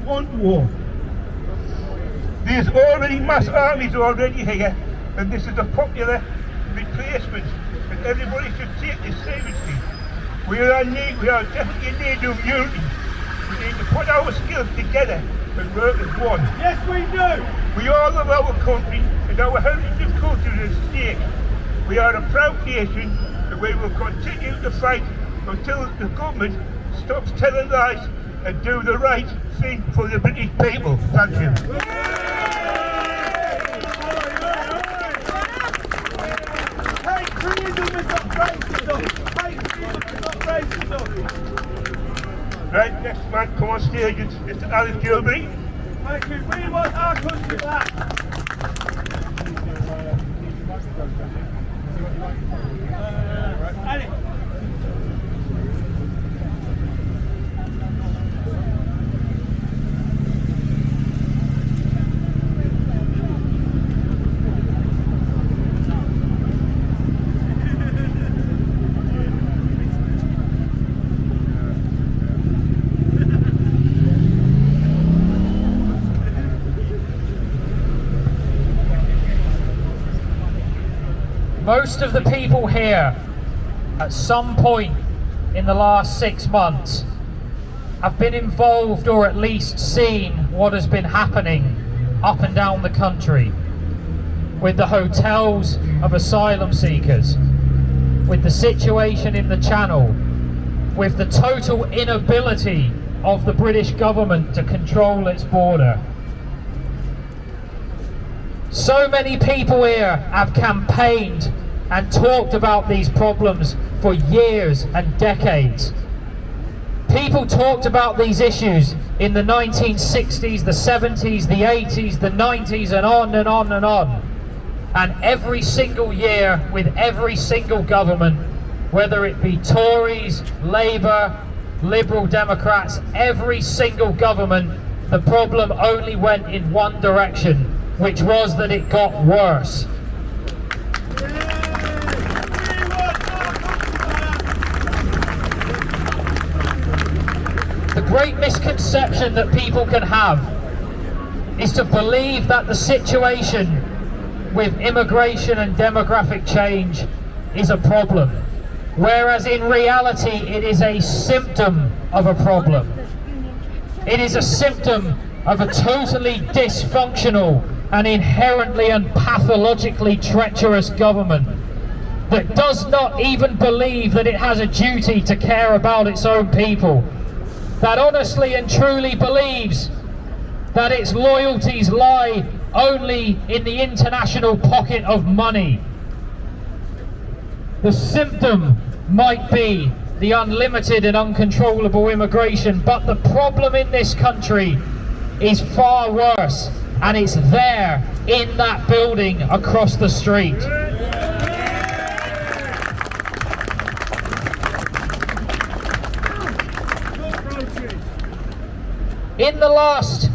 one war. There's already mass armies already here, and this is a popular replacement, and everybody should take this seriously. We are definitely in need of unity. We need to put our skills together and work as one. Yes, we do! We all love our country, and our heritage and culture is at stake. We are a proud nation, and we will continue to fight until the government stops telling lies and do the right thing for the British people. Thank you. Right, next man, come on stage, it's Alice Gilby. Thank you, we want our country back. Most of the people here, at some point in the last 6 months, have been involved or at least seen what has been happening up and down the country with the hotels of asylum seekers, with the situation in the Channel, with the total inability of the British government to control its border. So many people here have campaigned and talked about these problems for years and decades. People talked about these issues in the 1960s, the 70s, the 80s, the 90s, and on and on and on. And every single year, with every single government, whether it be Tories, Labour, Liberal Democrats, every single government, the problem only went in one direction, which was that it got worse. The great misconception that people can have is to believe that the situation with immigration and demographic change is a problem, whereas in reality it is a symptom of a problem. It is a symptom of a totally dysfunctional and inherently and pathologically treacherous government that does not even believe that it has a duty to care about its own people, that honestly and truly believes that its loyalties lie only in the international pocket of money. The symptom might be the unlimited and uncontrollable immigration, but the problem in this country is far worse, and it's there in that building across the street. In the last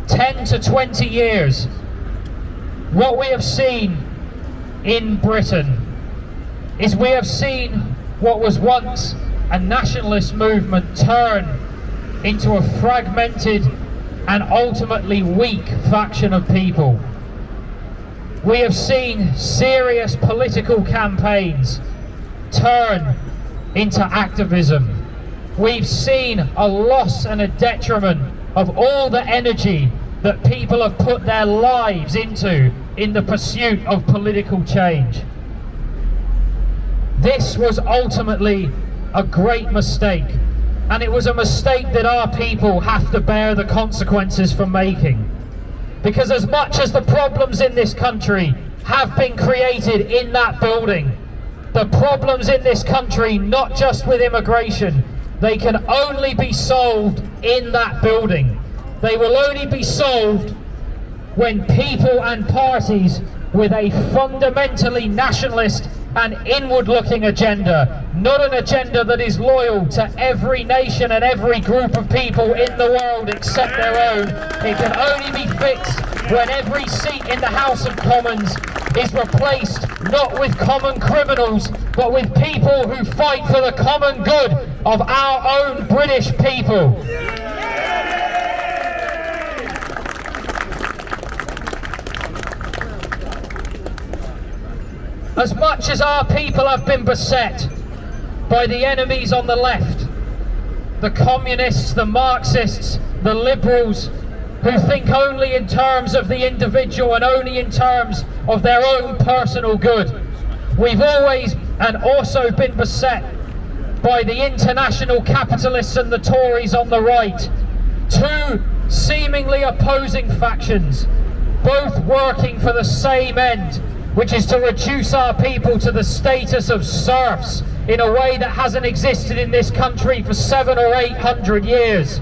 10 to 20 years, what we have seen in Britain is we have seen what was once a nationalist movement turn into a fragmented and ultimately weak faction of people. We have seen serious political campaigns turn into activism. We've seen a loss and a detriment of all the energy that people have put their lives into in the pursuit of political change. This was ultimately a great mistake, and it was a mistake that our people have to bear the consequences for making. Because as much as the problems in this country have been created in that building, the problems in this country, not just with immigration, they can only be solved in that building. They will only be solved when people and parties with a fundamentally nationalist and inward-looking agenda, not an agenda that is loyal to every nation and every group of people in the world except their own. It can only be fixed when every seat in the House of Commons is replaced not with common criminals, but with people who fight for the common good of our own British people. As much as our people have been beset by the enemies on the left, the communists, the Marxists, the liberals, who think only in terms of the individual and only in terms of their own personal good, we've always and also been beset by the international capitalists and the Tories on the right, two seemingly opposing factions, both working for the same end, which is to reduce our people to the status of serfs in a way that hasn't existed in this country for 700 or 800 years.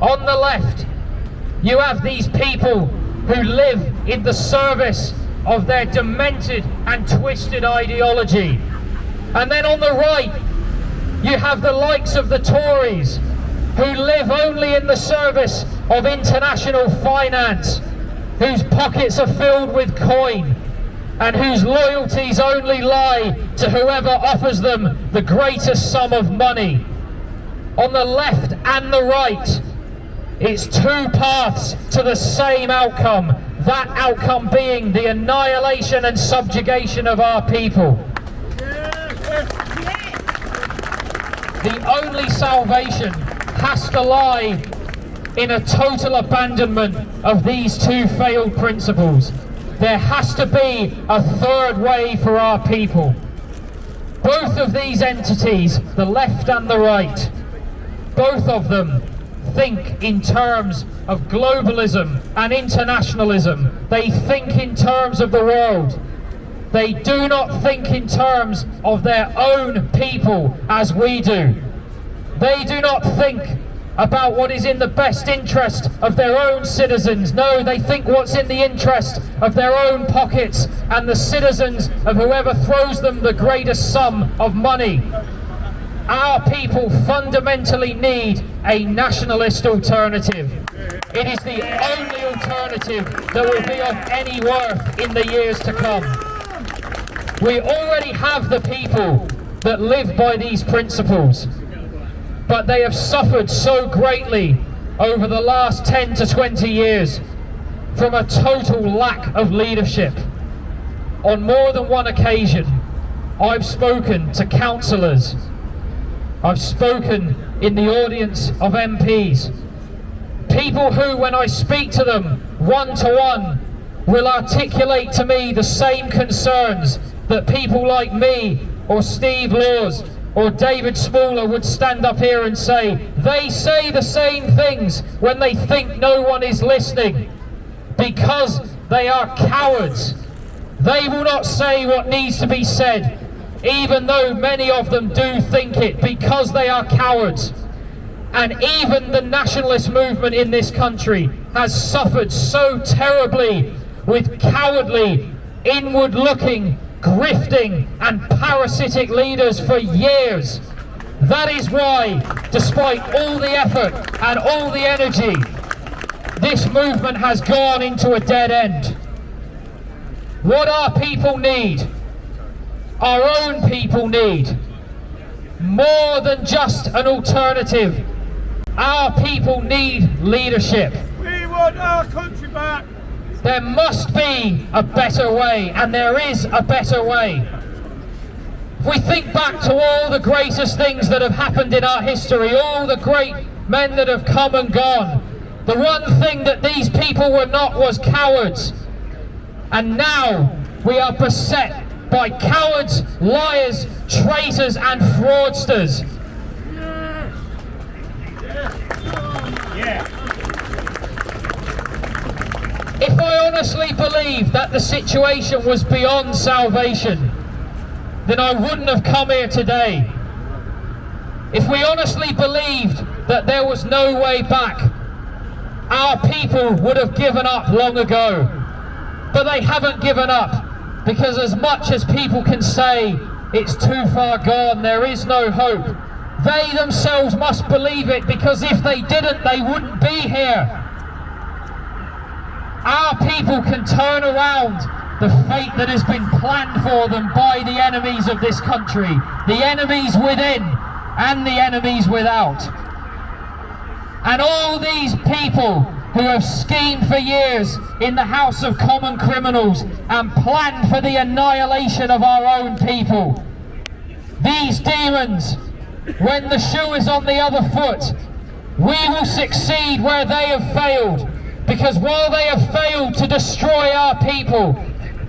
On the left, you have these people who live in the service of their demented and twisted ideology. And then on the right, you have the likes of the Tories, who live only in the service of international finance, whose pockets are filled with coin, and whose loyalties only lie to whoever offers them the greatest sum of money. On the left and the right, it's two paths to the same outcome, that outcome being the annihilation and subjugation of our people. The only salvation has to lie in a total abandonment of these two failed principles. There has to be a third way for our people. Both of these entities, the left and the right, both of them think in terms of globalism and internationalism. They think in terms of the world. They do not think in terms of their own people as we do. They do not think about what is in the best interest of their own citizens. No, they think what's in the interest of their own pockets and the citizens of whoever throws them the greatest sum of money. Our people fundamentally need a nationalist alternative. It is the only alternative that will be of any worth in the years to come. We already have the people that live by these principles, but they have suffered so greatly over the last 10 to 20 years from a total lack of leadership. On more than one occasion, I've spoken to councillors, I've spoken in the audience of MPs, people who, when I speak to them one-to-one, will articulate to me the same concerns that people like me or Steve Laws or David Smaller would stand up here and say. They say the same things when they think no one is listening, because they are cowards. They will not say what needs to be said, even though many of them do think it, because they are cowards. And even the nationalist movement in this country has suffered so terribly with cowardly, inward-looking, grifting and parasitic leaders for years. That is why, despite all the effort and all the energy, this movement has gone into a dead end. What our people need, our own people need, more than just an alternative. Our people need leadership. We want our country back. There must be a better way, and there is a better way. If we think back to all the greatest things that have happened in our history, all the great men that have come and gone, the one thing that these people were not was cowards. And now we are beset by cowards, liars, traitors and fraudsters. Yeah. If I honestly believed that the situation was beyond salvation, then I wouldn't have come here today. If we honestly believed that there was no way back, our people would have given up long ago. But they haven't given up, because as much as people can say it's too far gone, there is no hope, they themselves must believe it, because if they didn't, they wouldn't be here. Our people can turn around the fate that has been planned for them by the enemies of this country, the enemies within and the enemies without. And all these people who have schemed for years in the House of Common Criminals and planned for the annihilation of our own people. These demons, when the shoe is on the other foot, we will succeed where they have failed, because while they have failed to destroy our people,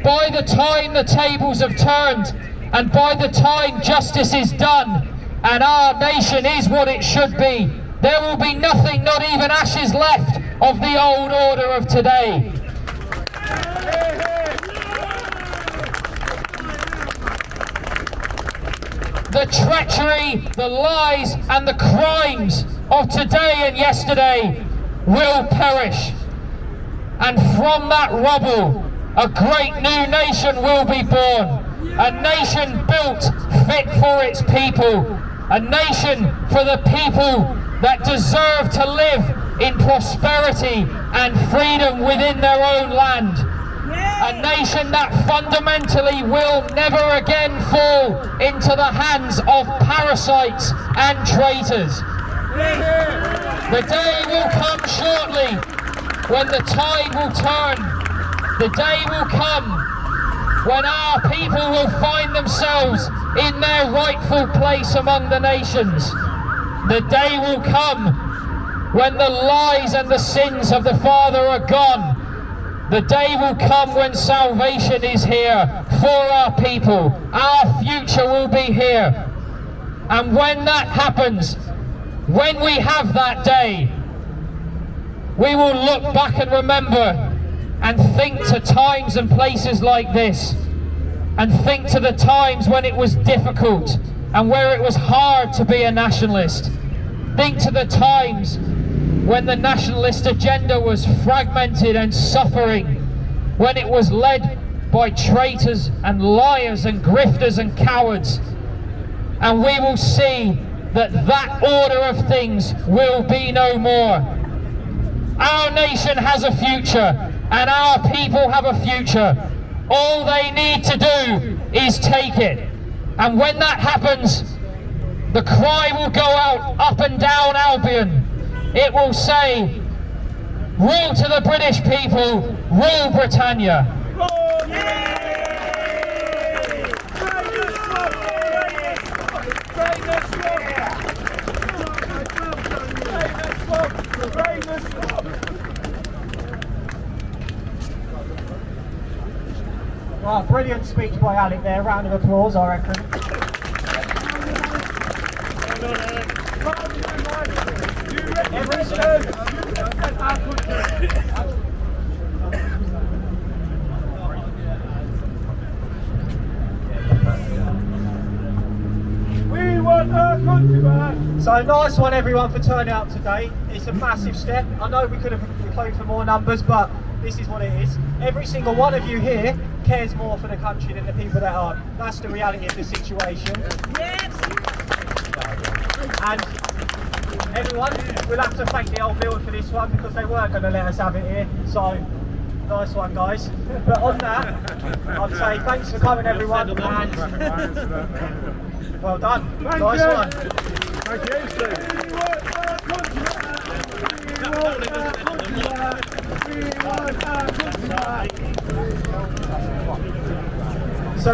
by the time the tables have turned and by the time justice is done and our nation is what it should be, there will be nothing, not even ashes left of the old order of today. The treachery, the lies and the crimes of today and yesterday will perish. And from that rubble, a great new nation will be born. A nation built fit for its people. A nation for the people that deserve to live in prosperity and freedom within their own land. A nation that fundamentally will never again fall into the hands of parasites and traitors. The day will come shortly when the tide will turn. The day will come when our people will find themselves in their rightful place among the nations. The day will come when the lies and the sins of the Father are gone. The day will come when salvation is here for our people. Our future will be here. And when that happens, when we have that day, we will look back and remember and think to times and places like this, and think to the times when it was difficult and where it was hard to be a nationalist. Think to the times when the nationalist agenda was fragmented and suffering, when it was led by traitors and liars and grifters and cowards. And we will see that that order of things will be no more. Our nation has a future, and our people have a future. All they need to do is take it. And when that happens, the cry will go out up and down Albion. It will say, rule to the British people, rule Britannia. Right, brilliant speech by Alec there. Round of applause, I reckon. We want our country back. So nice one everyone for turning up today. It's a massive step. I know we could have hoped for more numbers, but this is what it is. Every single one of you here cares more for the country than the people that aren't. That's the reality of the situation. Yes. And everyone, we'll have to thank the old build for this one because they weren't going to let us have it here. So, nice one guys. But on that, I'd say thanks for coming everyone, and well done. Nice one. Thank you, Steve. We want our country back. We want our country back. So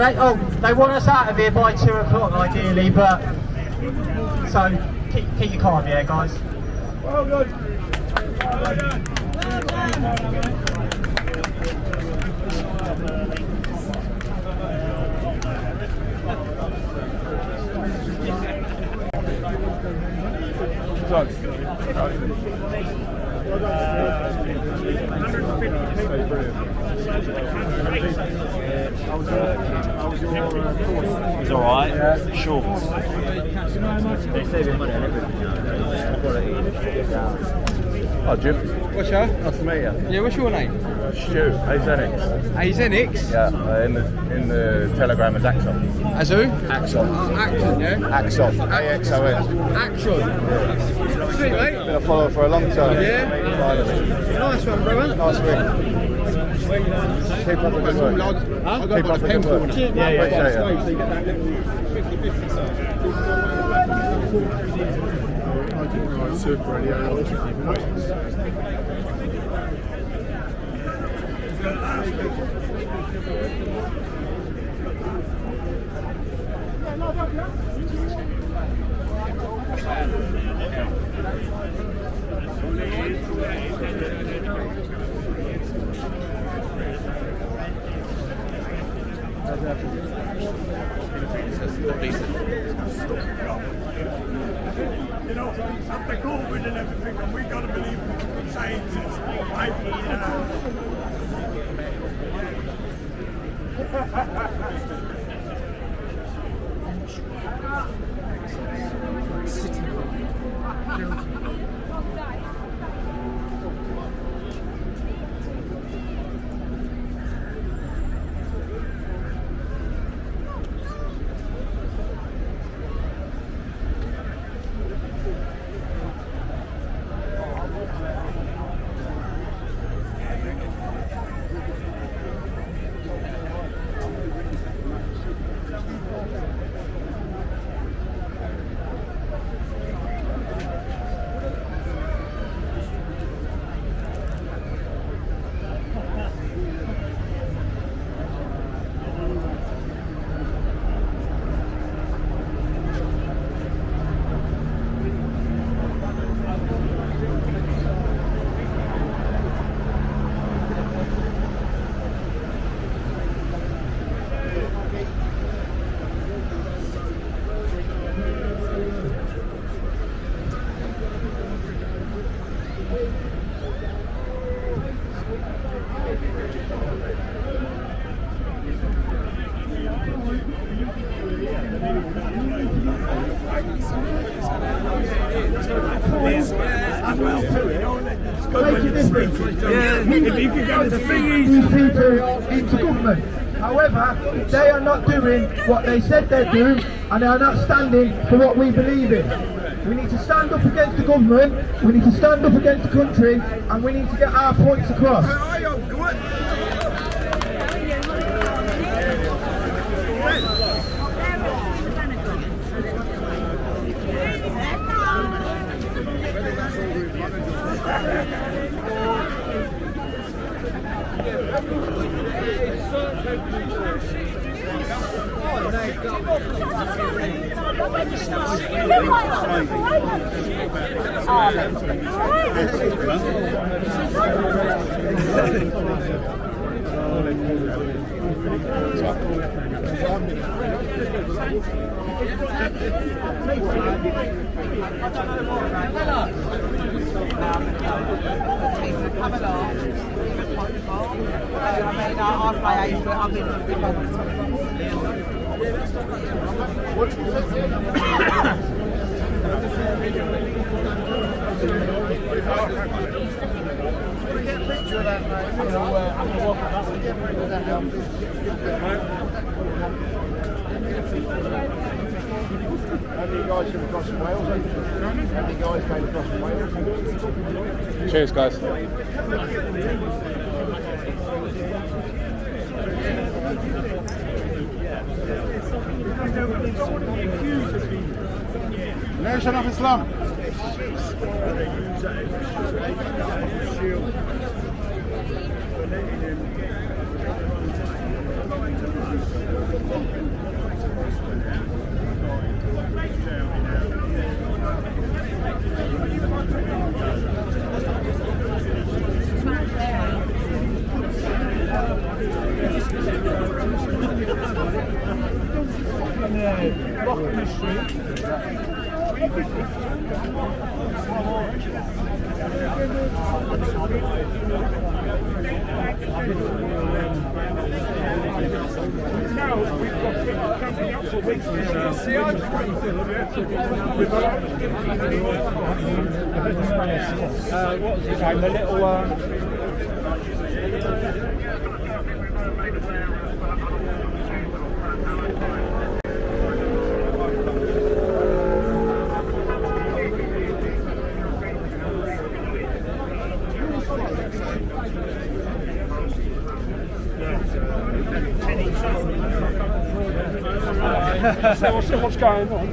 they want us out of here by 2 o'clock ideally, but so keep your calm, yeah, guys. Well done. Well done. It's alright, short. They're saving money on everything now. Oh, Jim. What's your? Nice to meet you. Yeah, what's your name? Stu, Azenix. Azenix? Yeah, in the telegram as Axon. As who? Axon. Action, yeah? Axon. A-X-O-N. Action. Sweet, mate. Been a follower for a long time. Yeah? Finally. Nice one, brother. Nice week. Keep up the good work. Keep up the good work. Yeah, Appreciate it. Super radio. You know, after COVID and everything, and we got to believe in science. Into government. However, they are not doing what they said they'd do, and they are not standing for what we believe in. We need to stand up against the government, we need to stand up against the country, and we need to get our points across. Cheers, guys. Nation of Islam. What was his name? The little So what's going on?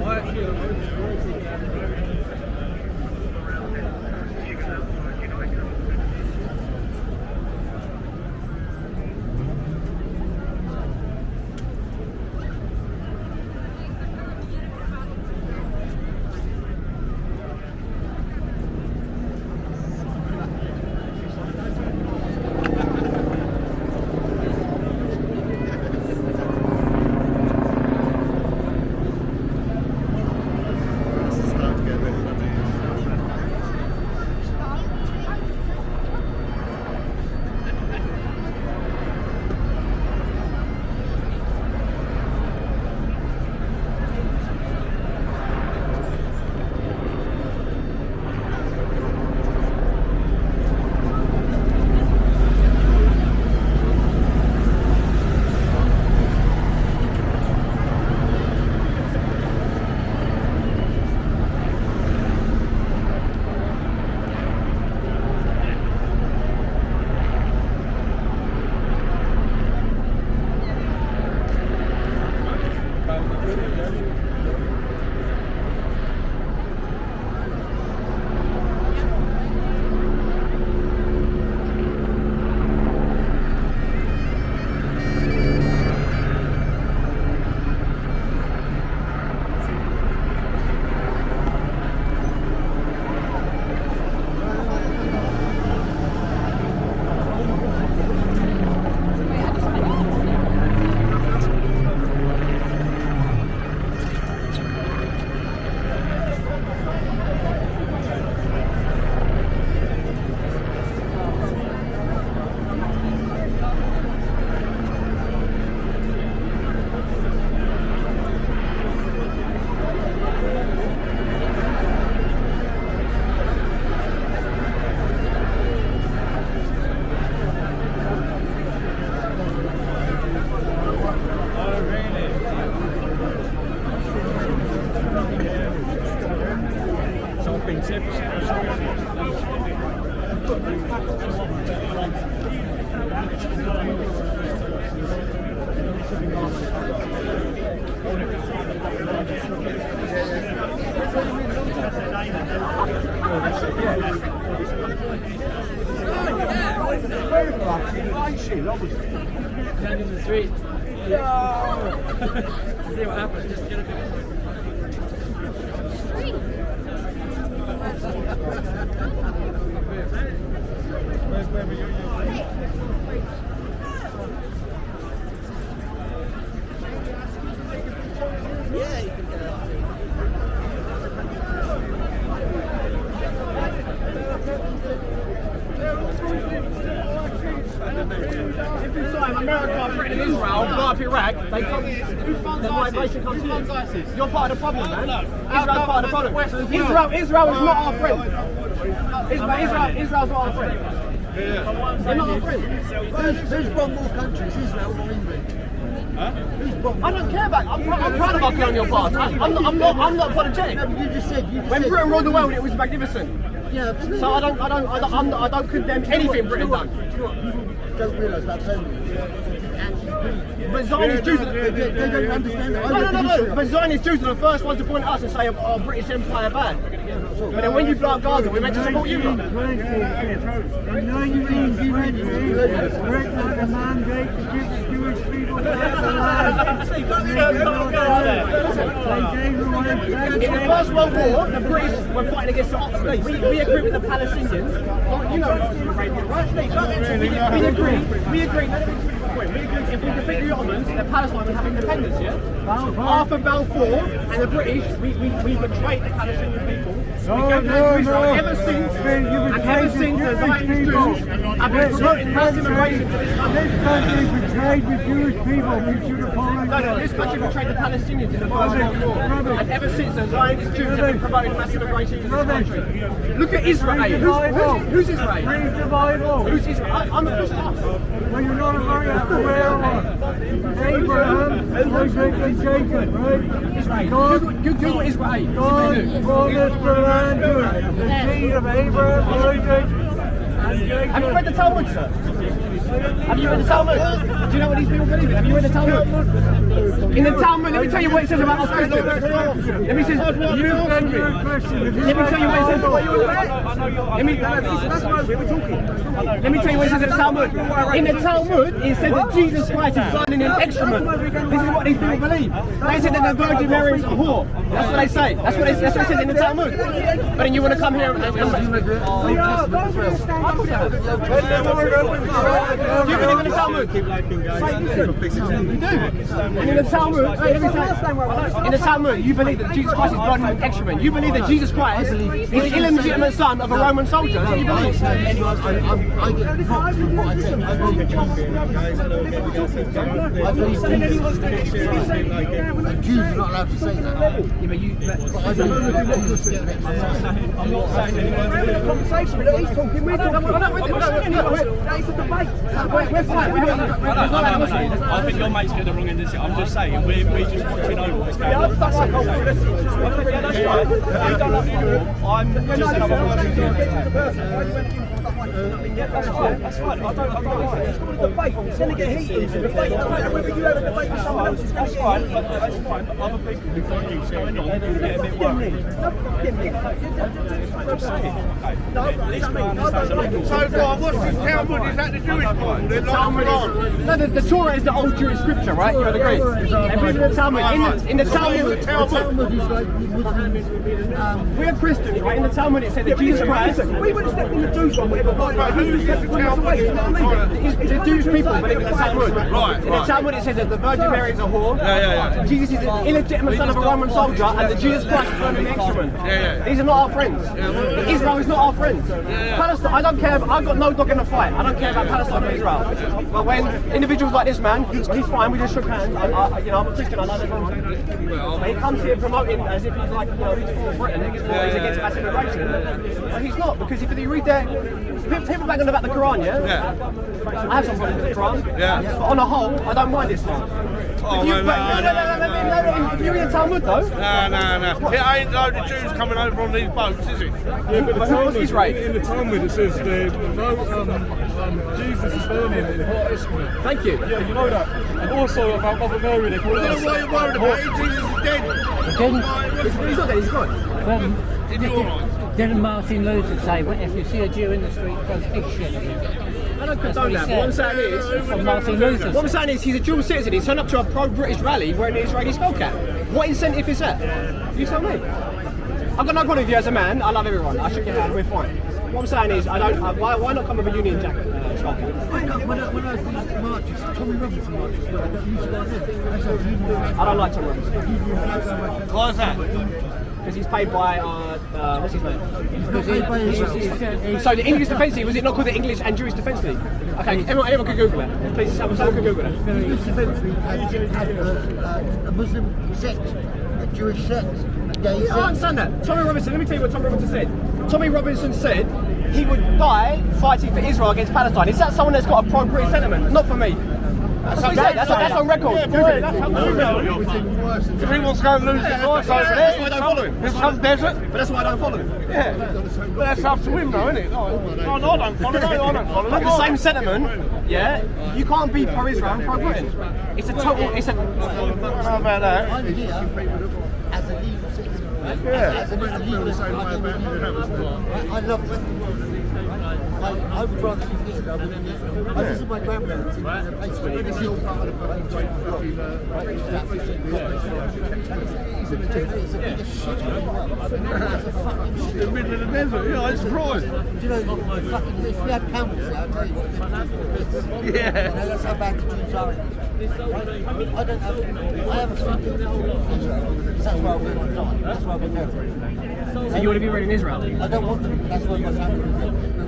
Down in the street. See what happens. Just get a bit. Yeah, you can get it. Every time America threatened Israel, blow up Iraq, they come. Who funds ISIS? Who funds ISIS? You're part of the problem, man. Israel's part of the problem. Israel is not our friend. Israel's not our friend. They're not our friend. Who's bombed more countries, Israel or England? I don't care about. I'm proud of our colonial past. I'm not apologetic. No, but you just said. When Britain ruled the world, it was magnificent. Yeah, absolutely. So I don't condemn anything Britain done. You don't realise that, don't you? But Zionist Jews, They don't understand that. no. But Zionist Jews are the first ones to point at us and say, "Oh, British Empire bad." But then when you blow up Gaza, we're meant to support you. In the First World War, the British were fighting against the Ottomans. We agreed with the Palestinians. You know, right? We agreed. If we defeat the Ottomans, then Palestine would have independence, yeah? After Balfour and the British, we betrayed the Palestinian people. Ever since the Zionist Jews have been promoting mass immigration to this country. This country betrayed the Jewish people. We should apologize. No, this country betrayed the Palestinians in the First World War. And ever since the Zionist Jews have been promoting mass immigration to this country. Look at Israel. Who's Israel? Read the Bible. Who's Israel? I'm a Christian. Well, you're not a very aware one. Abraham, Isaac, and Jacob, right? Google Israel. God promised the land to it. The seed of Abraham, Isaac, and Jacob. Have you read the Talmud, sir? Have you read the Talmud? Do you know what these people believe in? Have you read the Talmud? In the Talmud, let me tell you what it says about us Christians. Let me tell you what it says. Let me tell you what it says in the Talmud. In the Talmud, it says that Jesus Christ is burning in excrement. This is what these people believe. They say that the Virgin Mary is a whore. That's what they say. That's what it says in the Talmud. But then you want to come here and do you believe in the Talmud? You do. And in the Talmud, you believe that Jesus Christ is burning in excrement. You believe that Jesus Christ is the illegitimate son of a Roman soldier. That's what you believe. I get props for what I said. I believe Jews are not allowed to say that. But I don't know what you're saying. I'm not saying anything. Conversation. He's talking. We're talking. It's a debate. We're fine. I think your mate's getting the wrong end of it. I'm just saying, we're just watching over what's going on. That's right. I'm just another one. That's fine. I don't mind. It's called a debate. It's going to get heated. It's a debate. Whether you have a debate with someone else, that's fine. That's fine. But other people who've got things going on, get a bit worried. I'm just saying. So what's this Talmud? Is that the Jewish Bible? No, the Torah is the old Jewish scripture, right? You would agree. And in the Talmud, in the Talmud, is like Muslims. we're Christians, right? In the Talmud, it said that Jesus Christ. We would have stepped in the Jews one, whatever. The Jewish people believe in the Talmud. Right. In the Talmud, it says that the Virgin Mary is a whore. Jesus is the illegitimate son of a Roman soldier, and the Jesus Christ is burning excrement. These are not our friends. Israel is not our friends. Palestine, I don't care. I've got no dog in the fight. I don't care about Palestine or Israel. But when individuals like this man, he's fine. We just shook hands. I'm a Christian. I love everyone. But he comes here promoting as if he's like, he's for Britain. He's against mass immigration. But he's not, because if you read that, people bang on about the Quran, yeah? I have some problems with the Quran. But on a whole, I don't mind Islam. Oh, If you, no. if you're in the Talmud though. No. It ain't loads of Jews coming over on these boats, is it? Yeah, but in the Talmud it says Jesus is burning in hot excrement. Thank you. Yeah, you know that. And also about Mother Mary, they call I don't know why you're worried about it. Jesus is dead. He's not dead, he's gone. In your eyes. Didn't Martin Luther say, well, if you see a Jew in the street, throw big shit at him? I don't condone that, but what I'm saying is, From Martin Luther. what I'm saying is he's a dual citizen. He's turned up to a pro-British rally wearing an Israeli skull cap. What incentive is that? You tell me. I've got no problem with you as a man. I love everyone. I should get out. We're fine. What I'm saying is, I don't. Why not come with a Union jacket? Skull cap? When I was in marches, Tommy Robinson marches, but I don't use it like this. I don't like Tom Robinson. Why's that? Because he's paid by, what's his name? So So the English Defence League, was it not called the English and Jewish Defence League? Okay, everyone can Google it. Please, someone can Google it. English Defence League had a Muslim sect, a Jewish sect, a gay sect. I understand that. Tommy Robinson, let me tell you what Tommy Robinson said. Tommy Robinson said he would die fighting for Israel against Palestine. Is that someone that's got a pro-British sentiment? Not for me. That's what he said. That's on record. If he wants to go and lose his life over there, That's why I don't follow him. there's some desert. But that's why I don't follow him. Yeah. But that's up to him though, isn't it? No, I don't follow him. I don't follow But him. the same sentiment, yeah, you can't be pro-Israel and pro-Britain. It's a total, it's a... How about that? I'm here as a legal citizen. As a legal citizen. I love it. I would rather live in Israel than in Israel. I visit my grandparents in a place where it's still part of it's the biggest shit in the world. It's a fucking shit. In the middle of the desert, yeah, it's surprised. Do you know, fucking, if we had camels there, I'll tell you what they'd do. Yeah. You know, that's how bad the Jews are in Israel. I have a friend in Israel, because that's where I want to die. That's where I would go. So you want to be ready in Israel? I don't want to, that's where my family is.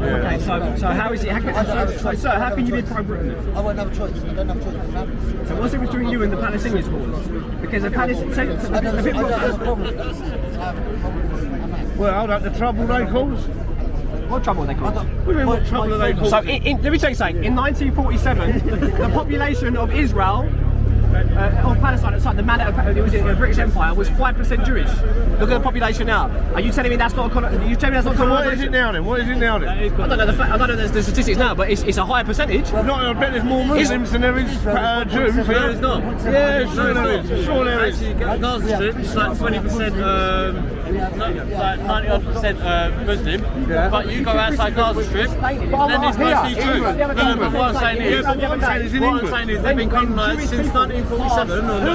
Okay, so how is it, how can you be pro-Britain? I won't have a choice. I don't have a choice with family. So what's it between you and the Palestinian cause? Because the Palestinians... I don't have a problem with that. Well, hold up, the trouble they cause? What trouble are they called? What do you mean, what trouble are they cause? So, let me tell you something. In 1947, the population of Israel, of Palestine, at the man it was in the British Empire, was 5% Jewish. Look at the population now. Are you telling me that's not? You telling me that's not? So what is it now then? What is it now then? I don't know. I don't know the statistics now, but it's a higher percentage. Not, I bet there's more Muslims than there is Jews. No, it's not. Yeah, sure there is. Sure there is. Actually, Gaza Strip is like 20%, like 90% Muslim. But you go outside Gaza Strip, and then it's mostly Jews. No, but what I'm saying is, they've been colonised since 1947. Who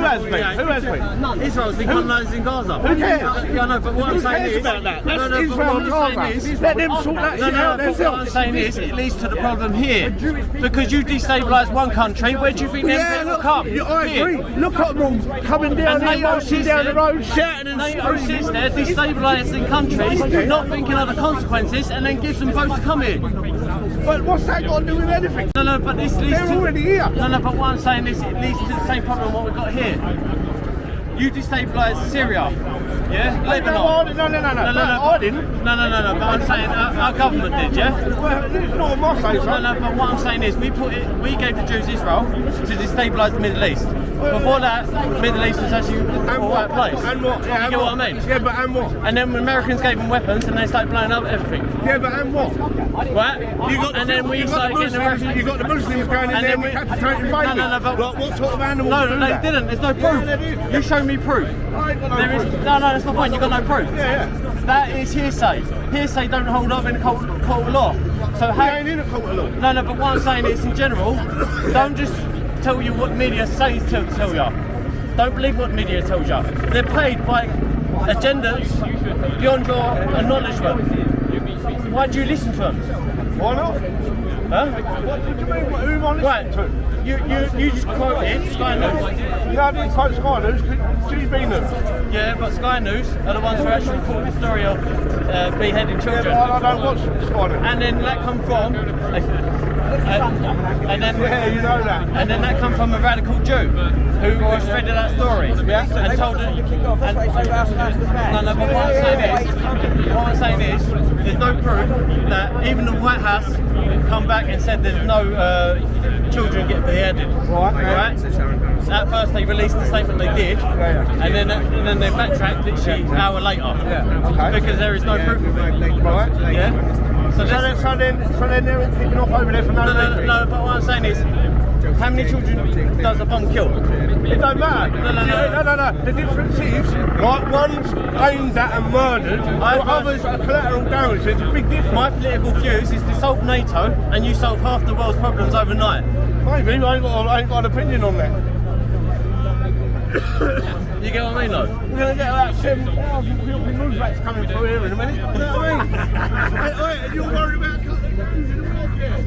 has been? Who has been? Israel's been colonised in Gaza. Who cares? Yeah, no, but what I'm Who saying cares is, about that? No, That's no, but Israel what and I'm saying Gaza. is, Let them sort that shit out but what I'm saying is, it leads to the problem here. Because you destabilise one country, where do you think them people come? I agree. Look at them coming down there, marching down the road, shouting and NATO sits there, destabilising countries, not thinking of the consequences, and then gives them votes to come in. But what's that got to do with anything? No, but this leads They're already here. No, but what I'm saying is, it leads to the same problem what we've got here. You destabilise Syria, yeah? Lebanon. No, I didn't. No, but I'm saying our government did, yeah? Well, it's not my say so. No, but what I'm saying is, we gave the Jews Israel to destabilise the Middle East. Before that, Middle East was actually a white place. And what? You get what I mean? Yeah, but and what? And then Americans gave them weapons, and they started blowing up everything. Yeah, but and what? Right? And then we started getting the refugees. You got the Muslims going in there decapitating babies. No, but like, what sort of animals no, do they that? didn't. There's no proof. You show me proof. I ain't got no There proof. is no, that's my point. You got no proof. Yeah. That is hearsay. Hearsay don't hold up in a court of law. So We ain't in a court of law. No, but what I'm saying is, in general, don't just tell you what media says to tell you. Don't believe what media tells you. They're paid by agendas beyond your acknowledgement. Why do you listen to them? Why not? Huh? What do you mean? Who am I Right. listening to? You just quoted Sky News. No, I didn't quote Sky News, GB News. Yeah, but Sky News are the ones who actually report the story of beheading children. Yeah, but I don't watch Sky News. And then that come from, and then Yeah, you know that. and then that come from a radical Jew who spreaded that story and told it. No, but what I'm saying is, there's no proof that even the White House come back and said there's no children get beheaded. Right? at first they released the statement they did, and then they backtracked literally an hour later. Because there is no proof of it. Right. Yeah. So then they're kicking off over there for no reason. No, but what I'm saying is, how many children does a bomb kill? It don't matter. No. The difference is, like, one's aimed at and murdered, others are collateral damage. There's a big difference. My political views is to solve NATO, and you solve half the world's problems overnight. Maybe, I ain't got an opinion on that. You get what I mean, though? We're going to get about 7,000 people move backs coming through here in a minute. You know what I mean? Hey, you're worried about using the wrong here?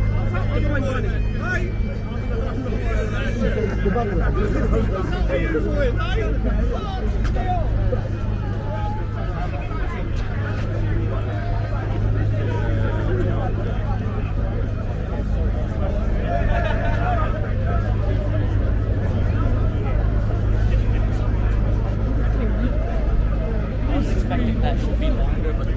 I was expecting that should be longer, but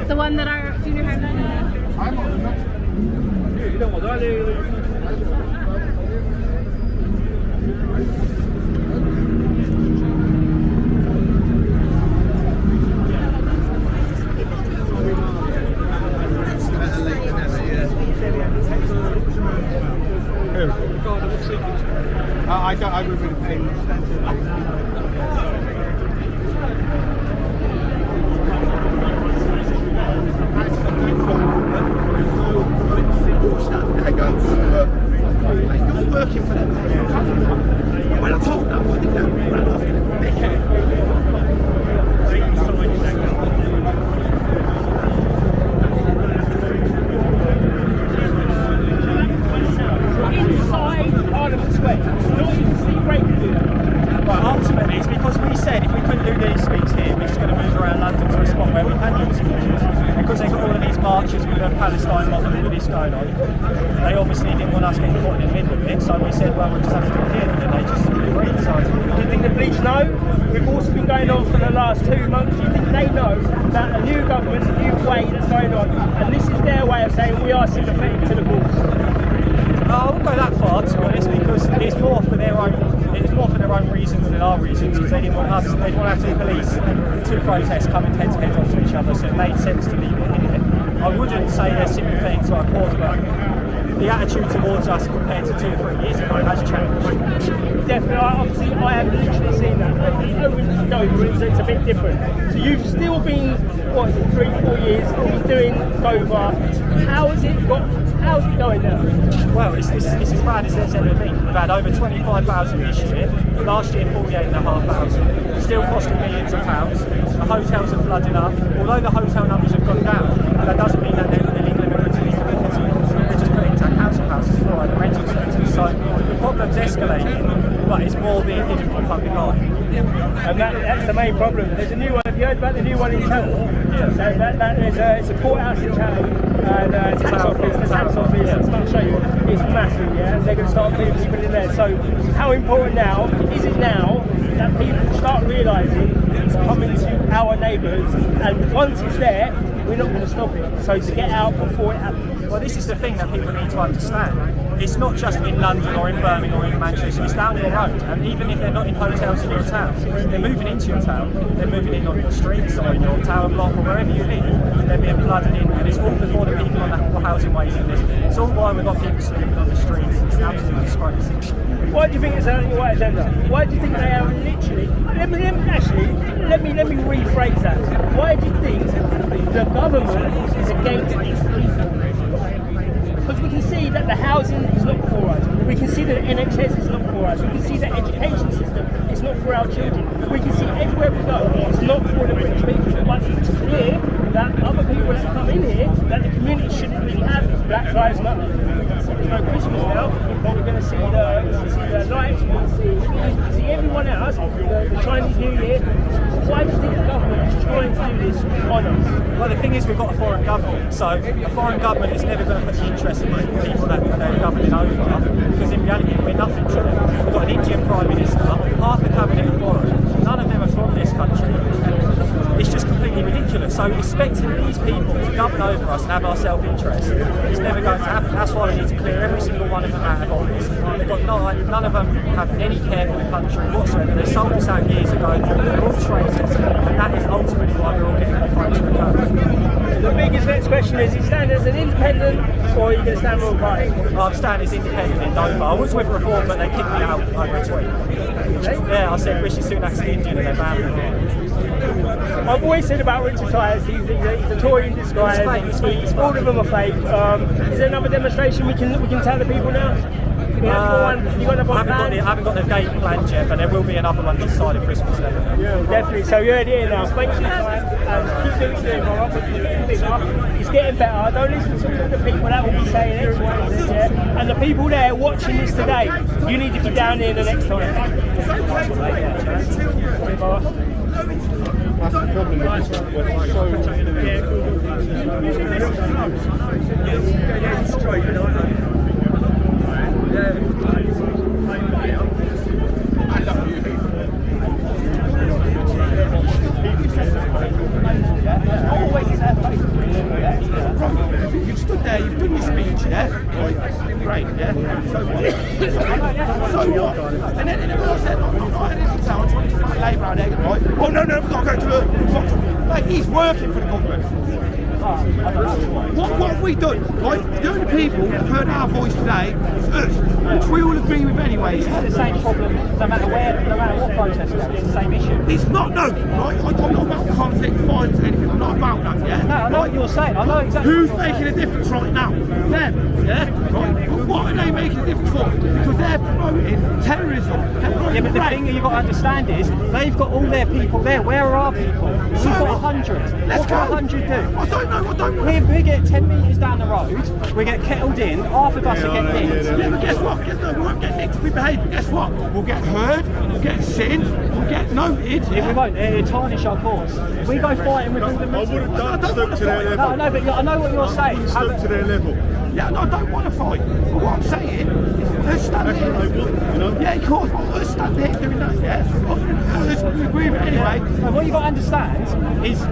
The one that our junior high met. I would really pay You're working for them. When I told them, I didn't run off in Inside Parliament Square, not even Steve Ray can do that. But ultimately, it's because we said if we couldn't do these speaks here, we're just going to move around London to a spot where we can do the speeches. Because they've got all of these marches with the Palestine lot and all this going on, they obviously didn't want us getting caught in the middle of it, so we said, well, we'll just have to do it here, and then they just agreed. So, Do you think the police know? We've also been going on for the last 2 months. Do you think they know that a new government, a new way that's going on, and this is their way of saying we are sympathetic to the cause? I wouldn't go that far, to be honest, because it's more for their own reasons than our reasons, because they didn't want us, they didn't want to have two police, two protests coming head to head onto each other, so it made sense to leave it in it. I wouldn't say they're sympathetic to our cause, but the attitude towards us compared to 2 or 3 years ago has changed. Definitely, obviously I have literally seen that. It's a bit different. So you've still been, 3, 4 years doing Dover. How's it going now? Well, it's as bad as it's ever been. We've had over 25,000 this year, last year 48,500, still costing millions of pounds. The hotels are flooding up. Although the hotel numbers have gone down, that doesn't mean that they're illegal immigrants and instability. They're just putting into council houses and the rental sectors. So the problem's escalating, but it's more being hidden from public eye. And that's the main problem. There's a new one. Have you heard about the new one in Channel? Yeah. So it's a courthouse in Channel, and tax office. The tax office. I'll show you. It's massive. Yeah, and they're going to start putting people in there. So how important now is it now that people start realising it's coming to our neighbourhoods, and once it's there, we're not going to stop it. So to get out before it happens. Well, this is the thing that people need to understand. It's not just in London or in Birmingham or in Manchester, it's down your road. And even if they're not in hotels in your town, they're moving into your town, they're moving in on your streets or in your tower block or wherever you live. They're being flooded in, and it's all before the people on the housing waiting list. It's all why we've got people sleeping on the streets. It's an absolute disgrace. Why do you think it's on your white agenda? Why do you think they are literally? Let me rephrase that. Why do you think the government is against these people? Because we can see that the housing is not for us. We can see that the NHS is not for us. We can see that the education system is not for our children. We can see everywhere we go, it's not for the British people. But it's clear that other people that come in here, that the community shouldn't really have Black Lives Matter. There's no Christmas now, but we're going to see the lights, we'll see everyone else, the Chinese New Year. Why do you think the government is trying to do this on us? Well, the thing is, we've got a foreign government, so a foreign government is never going to put the interest in the people that they're governing over, because in reality we're nothing to them. We've got an Indian Prime Minister, half the cabinet are foreign, none of them are from this country. It's just completely ridiculous. So expecting these people to govern over us and have our self-interest is never going to happen. That's why we need to clear every single one of them out of office. They've got none of them have any care for the country whatsoever. They sold us out years ago. They're all traitors, and that is ultimately why we're all getting the front of the country. The biggest next question is, you stand as an independent, or are you going to stand for a party? I'm standing as independent in Dover. I was with Reform, but they kicked me out over a tweet. Yeah, I said Rishi Sunak's an Indian and they banned me. I've always said about Richard Tyers, he's a Tory in disguise. All of them are fake. Is there another demonstration we can tell the people now? I haven't got the date planned yet, but there will be another one this side of Christmas. Definitely. So you heard it here now. Thanks for your time. Keep doing what you're doing. It's getting better. Don't listen to the people that will be saying X, Y, and Z. Yeah? And the people there watching this today, you need to be down here the next time. That's the problem. You've stood there, you've done your speech, yeah? Right, great, yeah? So what? So what? And then everyone said, I'm not anything to tell, I'm trying to fight Labour out there, right? Oh no, we've got to go to the Fox. Like, he's working for the government. What have we done? Right? The only people who've heard our voice today is us, which we all agree with anyway. It's the same problem, no matter what protest, it's the same issue. It's not, no, right? I'm not about conflict, violence, anything. I'm not about that, yeah? No, I know what you're saying. I know exactly. Who's making a difference right now? Them, yeah? Right? But what are they making a difference for? Because they're promoting terrorism. Yeah, but the thing you've got to understand is they've got all their people there. Where are our people? We've got 100. Let's go. 100 do? I don't know. We get 10 metres down the road, we get kettled in, half of us will get nicked. Yeah, but guess what? We won't get nicked if we behave, but guess what? We'll get heard, we'll get seen, we'll get noted. Yeah, we won't. It'll tarnish our cause. If we go fighting with all the I would have done stuck to their level. No, no, but I know what you're saying. Stuck to their level. Yeah, no, I don't want to fight. But what I'm saying is, let's stand here. Yeah, of course, let's stand here doing that, yeah? Other than us, we agree with it anyway. And what you've got to understand is,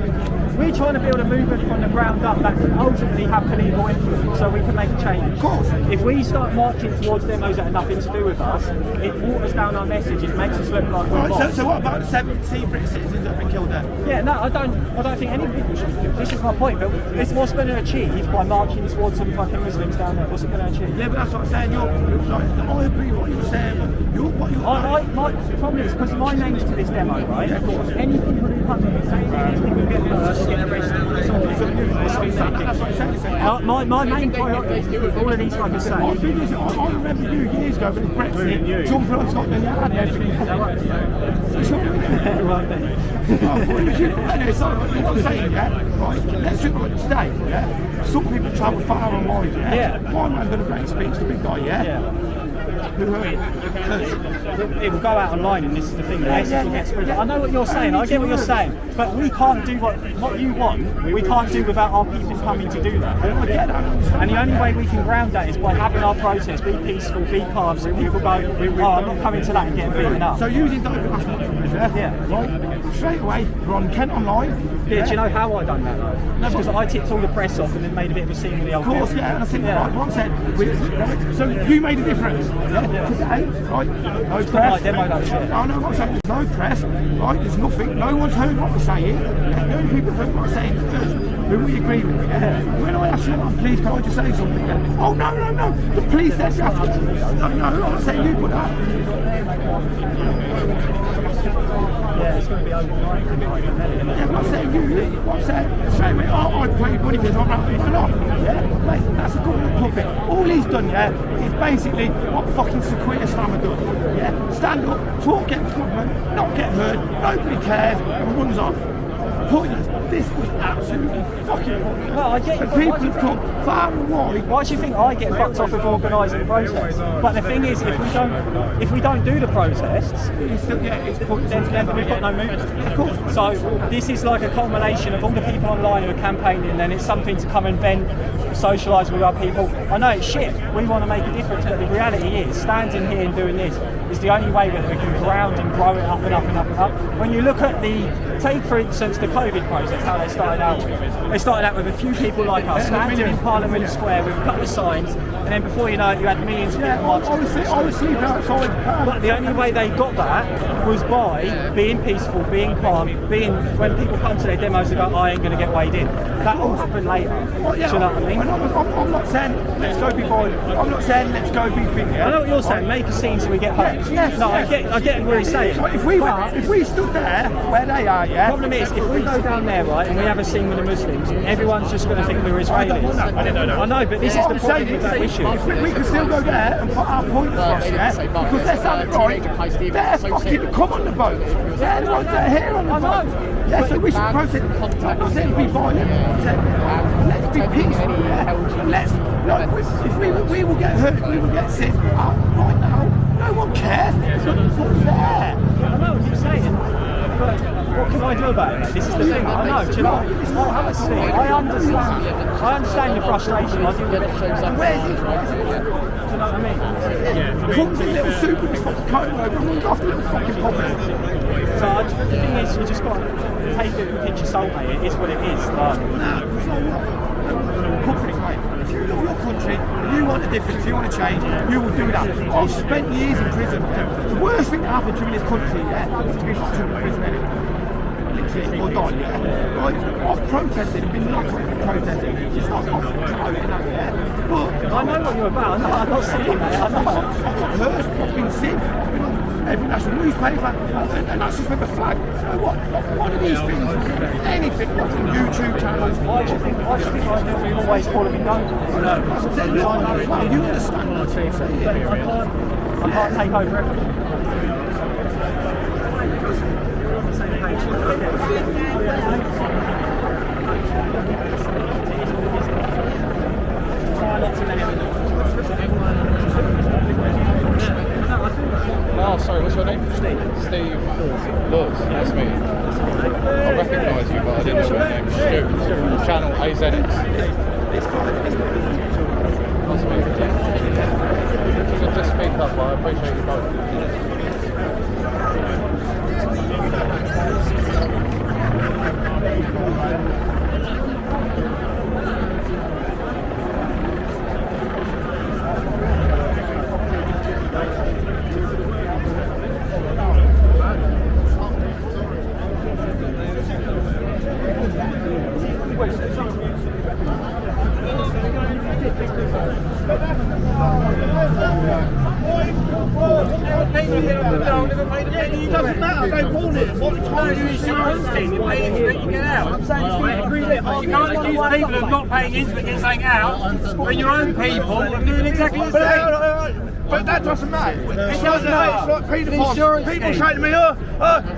we're trying to build a movement from the ground up that can ultimately have political influence so we can make a change. Of course. If we start marching towards demos that have nothing to do with us, it waters down our message, it makes us look like we're bots. So what about the 17 British citizens that have been killed there? Yeah, no, I don't think any people should be killed. This is my point, but it's what's going to achieve by marching towards some fucking Muslims down there. What's it going to achieve? Yeah, but that's what I'm saying. I agree with what you're saying, but my problem is, because my name's to this demo, right? Yeah, of course. Any people who come in and say these people get hurt, get arrested, my main priority is all of these fucking say. I remember you years ago when Brexit, jumping on Scotland Yard and everything. Right then. So what I'm saying, yeah, right, let's look like today, yeah? Some people travel far and wide, yeah? My man done a great speech, the big guy, yeah? Who heard it? It will go out online, and this is the thing. I know what you're saying. I get what you're saying, but we can't do what you want. We can't do without our people coming to do that. And the only way we can ground that is by having our protest be peaceful, be calm, so people go, "Oh, I'm not coming to that and getting beaten up." So using Dover last month from us, yeah? Right. Straight away, we're on Kent Online. Yeah. Do you know how I done that though? That's because I tipped all the press off and then made a bit of a scene with the old. Of course, yeah. And I think like Ron said, so you made a difference. Yeah. Today, right? No press. I know what I'm saying. There's no press, right? There's nothing. No one's heard what we're saying. The only people who've heard what we're saying is who we agree with. Yeah? When I ask you, please, can I just say something? Yeah? Oh no. The police said you have to. No, I'm not saying you put that. Yeah, it's going to be overnight. Yeah, I'm not saying you. What I'm saying, straight away, I paid money for this, I'm not. Yeah, mate, that's a government puppet. All he's done, yeah, is basically what fucking Sequoia Slammer done. Yeah, stand up, talk, get the government, not get heard, nobody cares, and runs off. pointless. This was absolutely fucking pointless. No, I get it. And people have come far and wide. Why do you think I get fucked off with organising the protest? But the thing is, if we don't do the protests, then we've got no movement. Of course. So this is like a culmination of all the people online who are campaigning, and it's something to come and vent, socialise with our people. I know it's shit. We want to make a difference, but the reality is, standing here and doing this is the only way that we can ground and grow it up and up and up and up. When you look at take for instance the COVID protest, how they started out with. They started out with a few people like us standing in Parliament Square with a couple of signs, and then before you know it, you had millions of people marching. I was sleeping outside. But the only way they got that was by being peaceful, being calm, when people come to their demos and go, I ain't going to get weighed in. That all happened later. Well, yeah, do you know what I mean? I'm not saying let's go be violent. I'm not saying let's go be thinking. I know what you're saying. Make a scene so we get hurt. Yes, no, I get what he's saying. So if we stood there where they are, The problem is, if we go down there, right, and we have a scene with the Muslims, everyone's just going to think we're Israelis. I know, but this is the problem with that issue. We can still go there and put our point across, yeah? Because they're standing right, they're fucking come on the boat. They're the ones that are here on the boat. Yeah, so we should protest. I'm not saying be violent. Let's be peaceful. Yeah? If we will get hurt, we will get sick. Right now, no one cares. It's there. I know what you're saying. But what can I do about it? This is the thing. I know. Do you know? Honestly, I understand your frustration. I do get it. Where's it? Do you know what I mean? Comes in little soup with his fucking coat over and runs off the little fucking poppy. So the thing is, you just got to take it with a pinch of salt, mate. It is what it is. If you love your country, you want a difference, you want to change, you will do that. I've spent years in prison. The worst thing that happened to me in this country, yeah, is to be locked up in prison, innit? Literally, or die, yeah. I've protested, been locked up for protesting. It's not promoting that, yeah. But I know what you're about. I'm not saying that. I know. I've got hurt, I've been sick, I've been on every national newspaper, and that's just with a flag. So what? One of these things, anything, watching YouTube channels. Why do you think I do? We always call them indulgence. I know. You understand what I'm saying? I can't take over everything. Oh, sorry, what's your name? Steve. Lewis, nice to meet you. I recognise you, but I didn't know your name. Stu. Channel AZX. Nice to meet you. If you could just speak up, I appreciate you both. It doesn't matter, they want it. What time You pay into it, you get out. I'm saying it's going to agree that you can't accuse people of not paying into it, getting something out, when your own people are doing exactly the same. But that doesn't matter. It doesn't matter. It's like paedophiles. People say to me,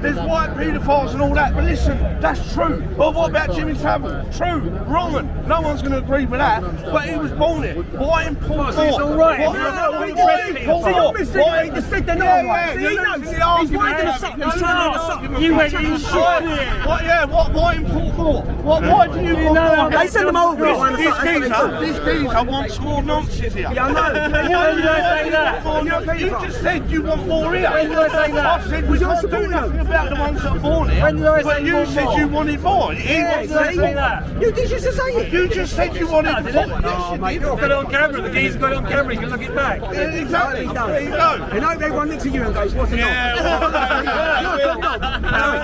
there's white paedophiles and all that. But listen, that's true. Well, what about Jimmy Savile? True. Wrong. No one's going to agree with that. But he was born here. Why in Paul? It's all right. Why in Paul? Why? He just said they're not right. He knows. He's winding us up. He's turning us up. You went in shit. Why in Paul? Why do you want? They send them over. These geezer wants more nonsense here. Yeah, I know. When did I say that? You just said you want more here. When did I say that? I said we can't do nothing about the ones that are born here. When did I say but you said you wanted more. Yeah, did I say that? You did just say it. You just said you wanted more. Yes, you got it on camera. The geezer's got it on camera. You can look it back. Exactly. There you go. And I hope everyone looks at you and goes, what's it Yeah.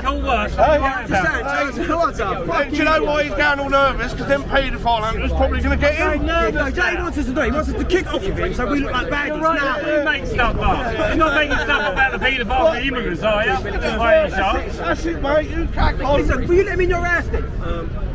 Cool work. Do you know why he's going all nervous? Because them paedophile hunters probably going to get him. No, Jay wants us to do. He wants us to kick off with him so we look like baddies. You make stuff up. You're not making stuff about the paedophile and immigrants, are you? By any chance? That's it, mate. You crack on. Listen, will you let him in your house then?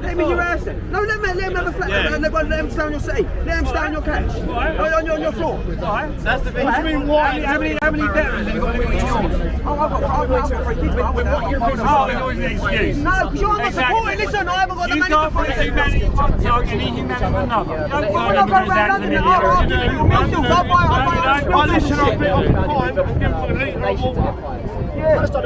Let him in your house then. No, let him have a flat. Yeah. Let him stay on your seat. Let him stay on your couch. On your floor. That's the thing. What do you mean, why? How many veterans have you got living in yours? Oh, I've got 3 kids. With what you're doing, it's always an excuse. No, because you're not supporting. Listen, I haven't got the money to put humanity on one side and inhumanity on another. You don't find I'm not going anybody's around acting London. I'll listen, I'll be off the time and give them a litre of water. That's not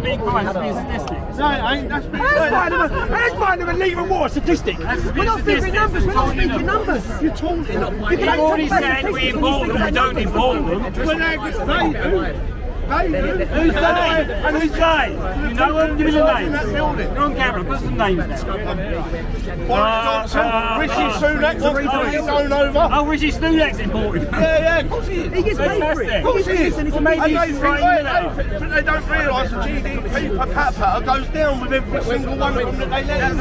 being kind, that's being sadistic. No, it ain't. That's being kind. That's fine of a litre of water statistic. We're not speaking numbers. We're not speaking numbers. You're talking. You've already said we import them, we don't import them. Who's they? And who's they? You know them? Give me the names. You're on camera, put some names down. Rishi Sunak wants to put his own over. Oh, Rishi Sunak's imported. Yeah, of course he is. He gets paid for it. Of course he is. And they don't realise the GDP per capita goes down with every single one of them that they let in.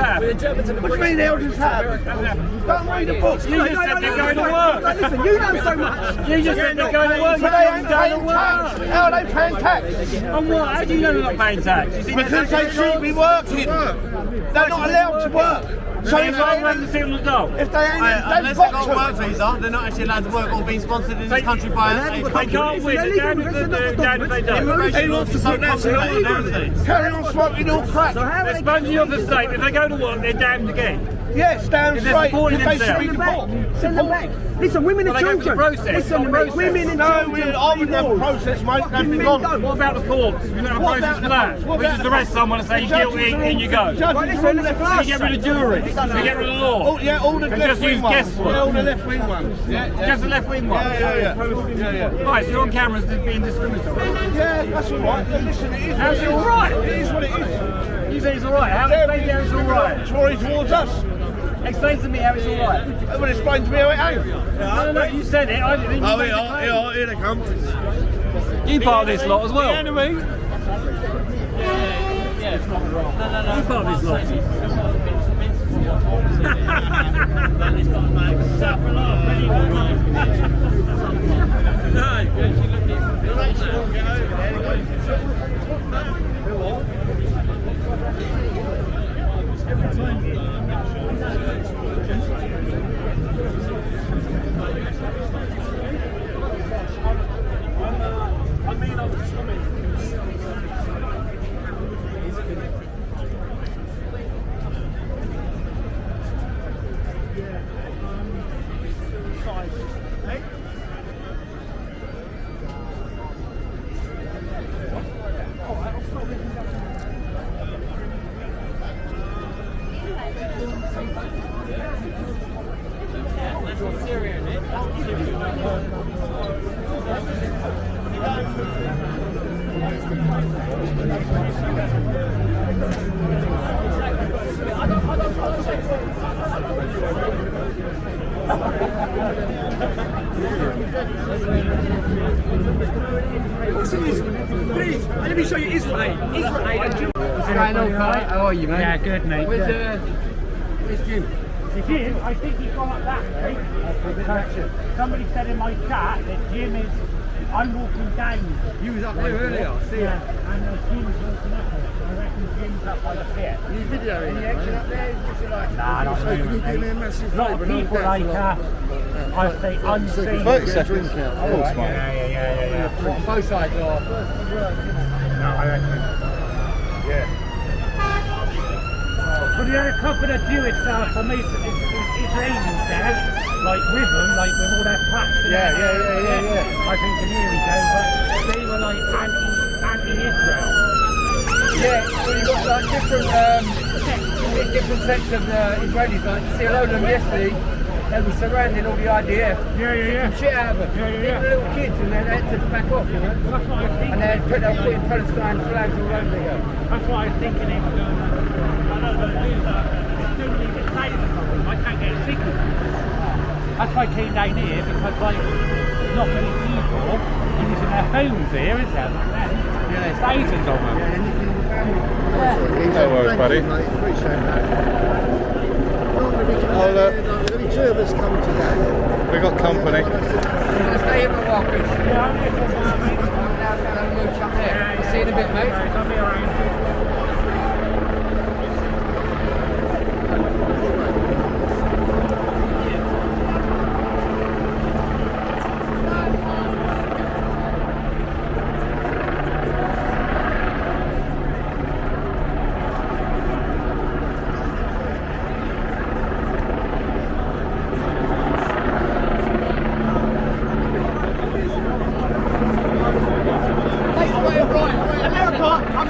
What do you mean they'll just have? Don't read the books. You just said they're going to work. Listen, you know so much. You just said they're going to work. But they ain't paying tax. How are they paying tax? On what? How do you know they're not paying tax? Because they should be working. They're not allowed to work. So if they ain't, if they ain't, they've got to work visa, they're not actually allowed to work or being sponsored in this country by a country. They can't win. They're down if they don't. He wants to put that carry on smoking all crack. They're sponging off the state. If they go to work, they're damned again. Yes, damn straight. Supporting They themselves. should be supported. Send them back. Listen, women and children. Listen, women and No, children. I wouldn't have a process, mate. They've been gone. What about the courts? You know, a process for that. We just arrest someone and say you're guilty, in you go. You You get rid of jury. You get rid of law. Oh, yeah, all the And left just use wing ones. guesswork. Yeah, all the left wing ones. Yeah. Just the left wing one. Yeah. Right, so you're on camera as being discriminatory. Yeah, that's all right. Listen, it is. How's it all right? It is what it is. You say it's all right. How explain how it's all right? Tory towards us. Explain to me how it's all right. Well, explain to me how it ain't. No, you said it. I didn't. Oh, here they come. You part of this lot as well. The enemy. You part of this lot. Please, let me show you Israel. What's going on, Kai? How are you, mate? Yeah, good, mate. Where's Jim? Jim, I think he's gone up that way. Somebody said in my chat that Jim is. I'm walking down. You was up there earlier. I see Yeah, and Jim's walking up there. I reckon Jim's up by the pit. you. Videoing any action up there? What's it like? Nah, not So can you do me a massive a lot of favour? and people I'll like, I say unseen. 30 seconds. Oh, it's fine. Yeah. What, on both sides are? No, I reckon. Yeah. But you had a couple of Jewish from Israelis there, like with them, like with all their plaques. Yeah. I think in here we go, but they were like anti-Israel. Yeah, well, you've got like different sects of Israelis. Like, you see a load of them yesterday, they were surrounding all the IDF. Yeah. Shit out of them. Yeah. Even little kids, and they had to back off, you know. That's what I was thinking. And they were putting Palestine flags all over the go. That's what I was thinking. I don't know, it's still need to say it or something. I can't get a signal. That's why I came down here, because like, not many people using their homes here, is there? Yeah, there's thousands of them. No worries, buddy. Oh, look. Any two of us come today. We got company. Stay in a while, Chris. I'll see you in a bit, mate. I'll be around. America, I'm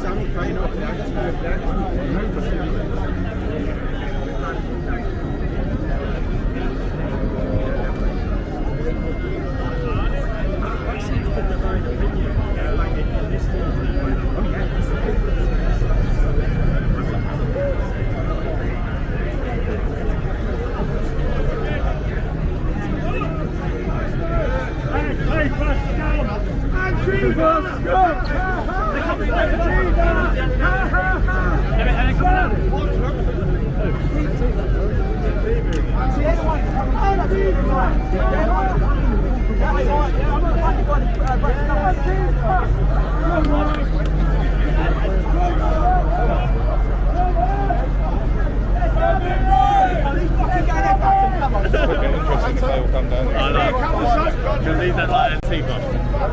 Sammy, crying out.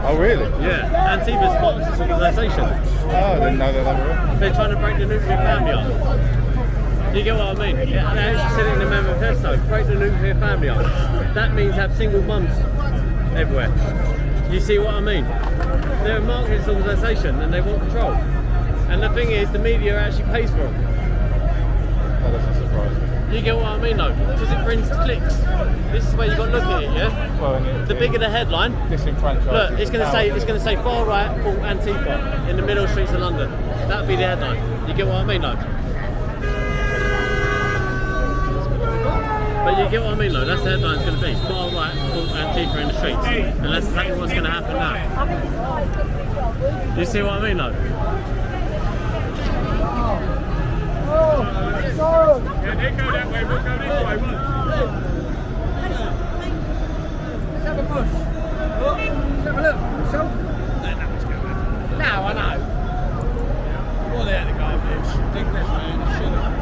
Oh really? Yeah, Antifa sponsors this organisation. Oh, I didn't know that they were. They're trying to break the nuclear family up. You get what I mean? Yeah, they actually said it in the manifesto, break the nuclear family up. That means have single mums everywhere. You see what I mean? They're a marketing organisation and they want control. And the thing is, the media actually pays for them. That doesn't surprise me. You get what I mean though? Because it brings clicks. This is where you've got to look at it, yeah? Well, the bigger the headline, look, it's going to say far right, full Antifa in the middle streets of London. That'd be the headline. You get what I mean though? But you get what I mean though? That's the headline it's going to be. Far right, full Antifa in the streets. And that's exactly what's going to happen now. You see what I mean though? Yeah, they go that way, we'll go this way. Let's have a push. Let's have a look. So? No, I know. Well, they're the garbage. Dig this man, shut up.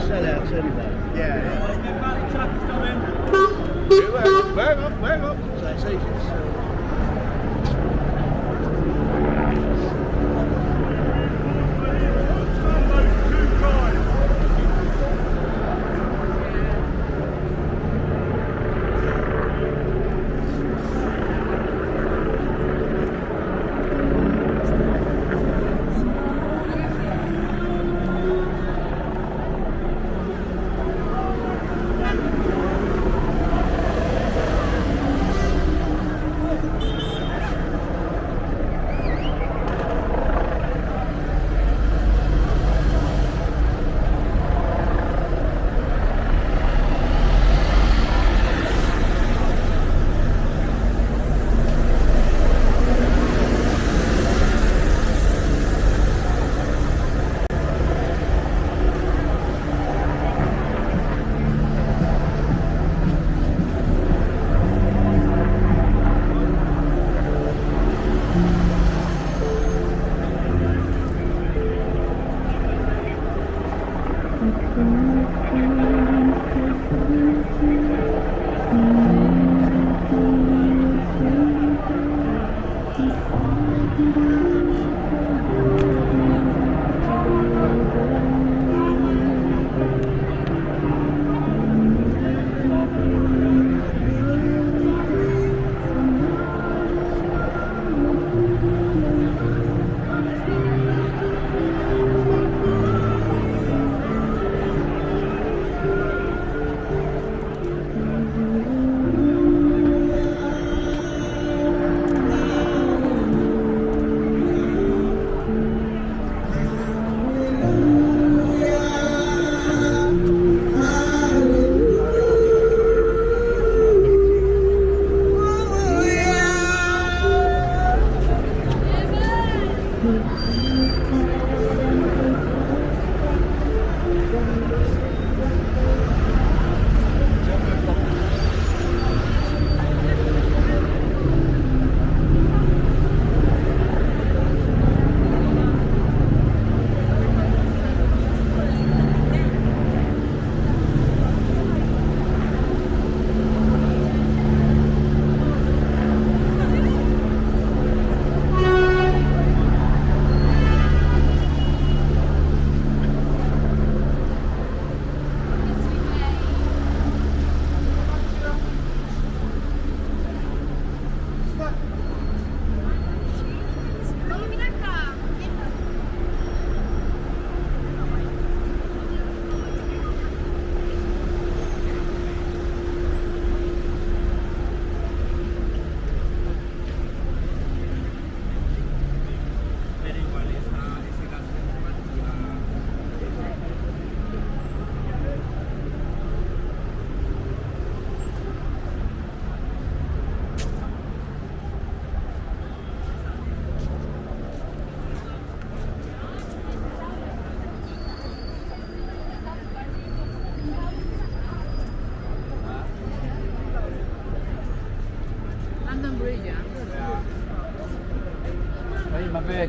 sellouts anyway. Yeah. Where up? So it's easy to sell.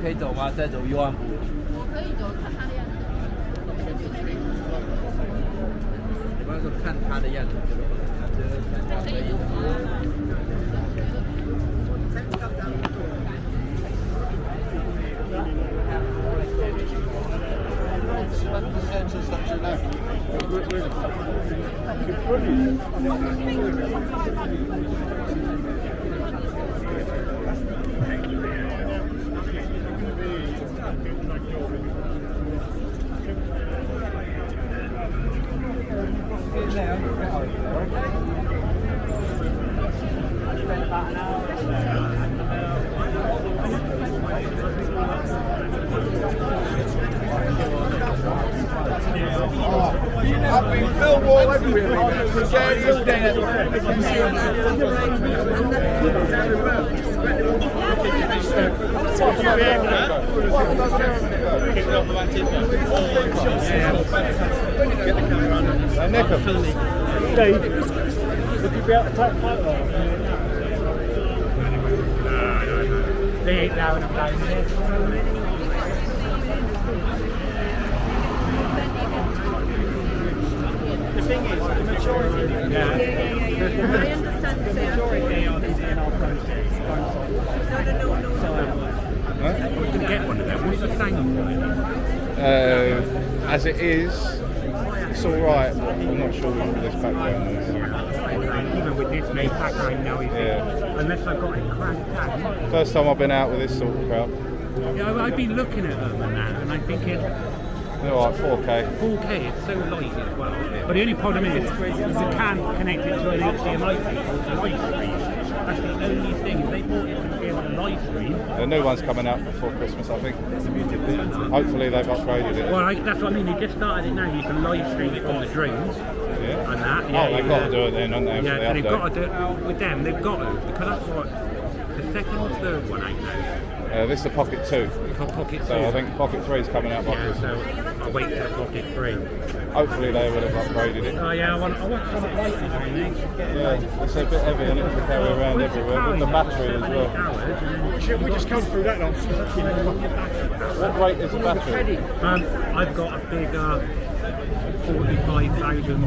可以走吗？再走1万步。我可以走，看他的样子。你刚才说看他的样子，可以走吗？I've been film all everywhere. Yeah, all day. Steve, would you be able to take a photo? They ain't now and I'm thing is, the majority. I understand, The sir. majority are in our process. No. Huh? I was going to get one of them. What's the thing? As it is, it's alright, but I'm not sure what this background is. Even with this made background now, Yeah. unless I've got it cranked down. First time I've been out with this sort of crowd. Yeah, I've been looking at them and that, and I'm thinking, They're like 4K. 4K, it's so light as well. But the only problem is, you can't connect it to an HDMI cable to live stream. That's the only thing. If they bought it to be able to live stream. The new one's coming out before Christmas, I think. Hopefully they've upgraded it. Well, that's what I mean. They just started it now. You can live stream from the drones. Yeah. And that. Oh, they've got to do it then, haven't they? Yeah, after so the they've update? got to do it with them. They've got to, because that's what the second or third one out now. This is the Pocket 2. Pocket 2. So I think Pocket 3 is coming out by Yeah, Christmas. so I'll wait for the Pocket 3. Hopefully they will have upgraded it. Oh yeah, I want something lighter on it. Yeah, it's a bit heavy and it can carry around everywhere with the battery as well. Should we just come through that now? What rate is the battery? I've got a bigger 45,000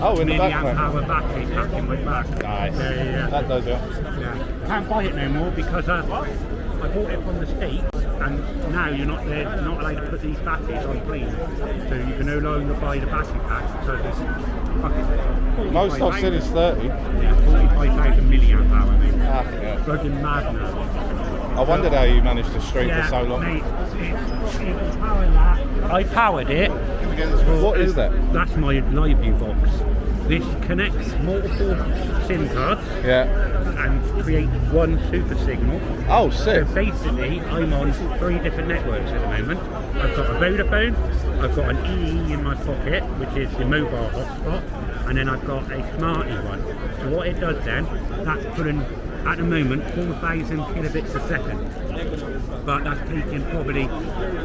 Oh, in the milliamp backpack. hour battery pack in my back. Nice. Yeah. That does it. Yeah. Can't buy it no more because I bought it from the States, and now you're not allowed to put these batteries on planes. So you can no longer buy the battery packs because it's fucking Most I've seen is 30. Yeah, 45,000 milliamp hour. Ah, yeah. Fucking madness. I wondered how you managed to stream for so long. Mate, it power that. I powered it. What is that? That's my live view box. This connects multiple SIM cards. Yeah. And creates one super signal. Oh, sick. So basically, I'm on 3 different networks at the moment. I've got a Vodafone, I've got an EE in my pocket, which is the mobile hotspot, and then I've got a Smarty one. So what it does then, that's putting, at the moment, 4,000 kilobits a second. But that's taking probably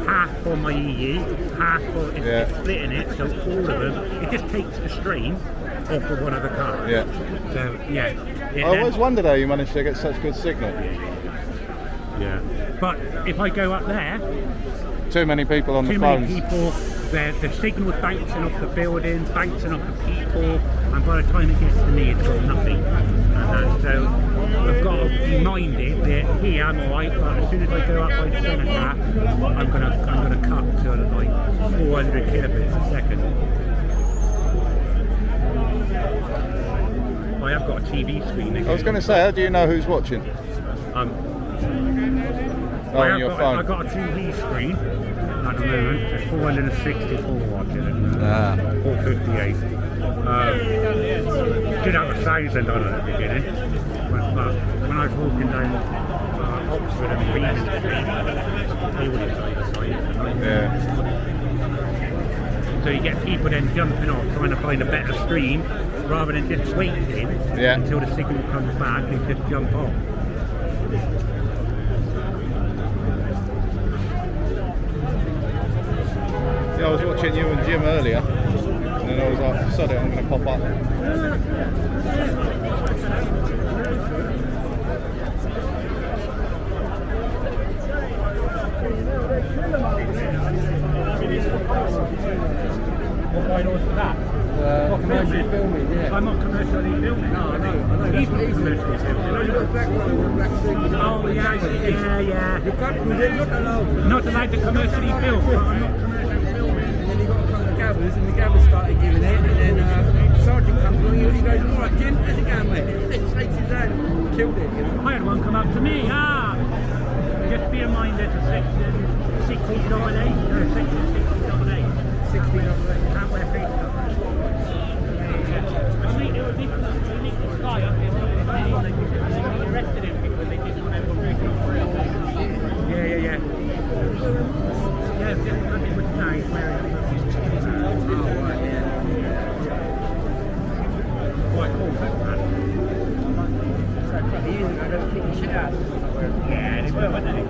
half from my EE, half for it's splitting it, so all of them, it just takes the strain off of one of the cards. Yeah. So, yeah. I always wondered how you managed to get such good signal. Yeah. But if I go up there, too many people on the phones. Too many people, the signal's bouncing off the buildings, bouncing off the people, and by the time it gets to me, it's got nothing. So I've got to be minded that here I'm alright, but as soon as I go up by the centre, I'm gonna cut to like 400 kilobits a second. I have got a TV screen. I was going to say, how do you know who's watching? On your phone. I've got a TV screen at the moment. It's 464 watching it. 458. Did have 1,000 on it at the beginning, but when I was walking down Oxford and Regent Street, yeah. So you get people then jumping off trying to find a better stream rather than just waiting until the signal comes back. They just jump off. Yeah, I was watching you and Jim earlier, and then I was like, sod it, I'm going to pop up. What line was that? Not commercially filming, yeah. I'm not commercially filming. No, I know. He's not commercially filming. Oh, yeah. You can't, you're not allowed. Not allowed to commercially film, but I'm not commercially filming. And then you got a couple of gabbers, and the gabbers started giving it, and then Sergeant comes along, and he goes, all right, Jim, how's it going, mate? He shakes his hand, killed it, you know. I had one come up to me, just bear in mind there's a section 60 double A, section 60 double A. 60 double A. Can't wear face cover. I think there was this guy up here, they arrested him because they didn't remember breaking through. Yeah. Yeah, just because it was nice wearing it. Oh, right, yeah. Quite cool, that man. I don't think he should have. Yeah, they were, weren't they?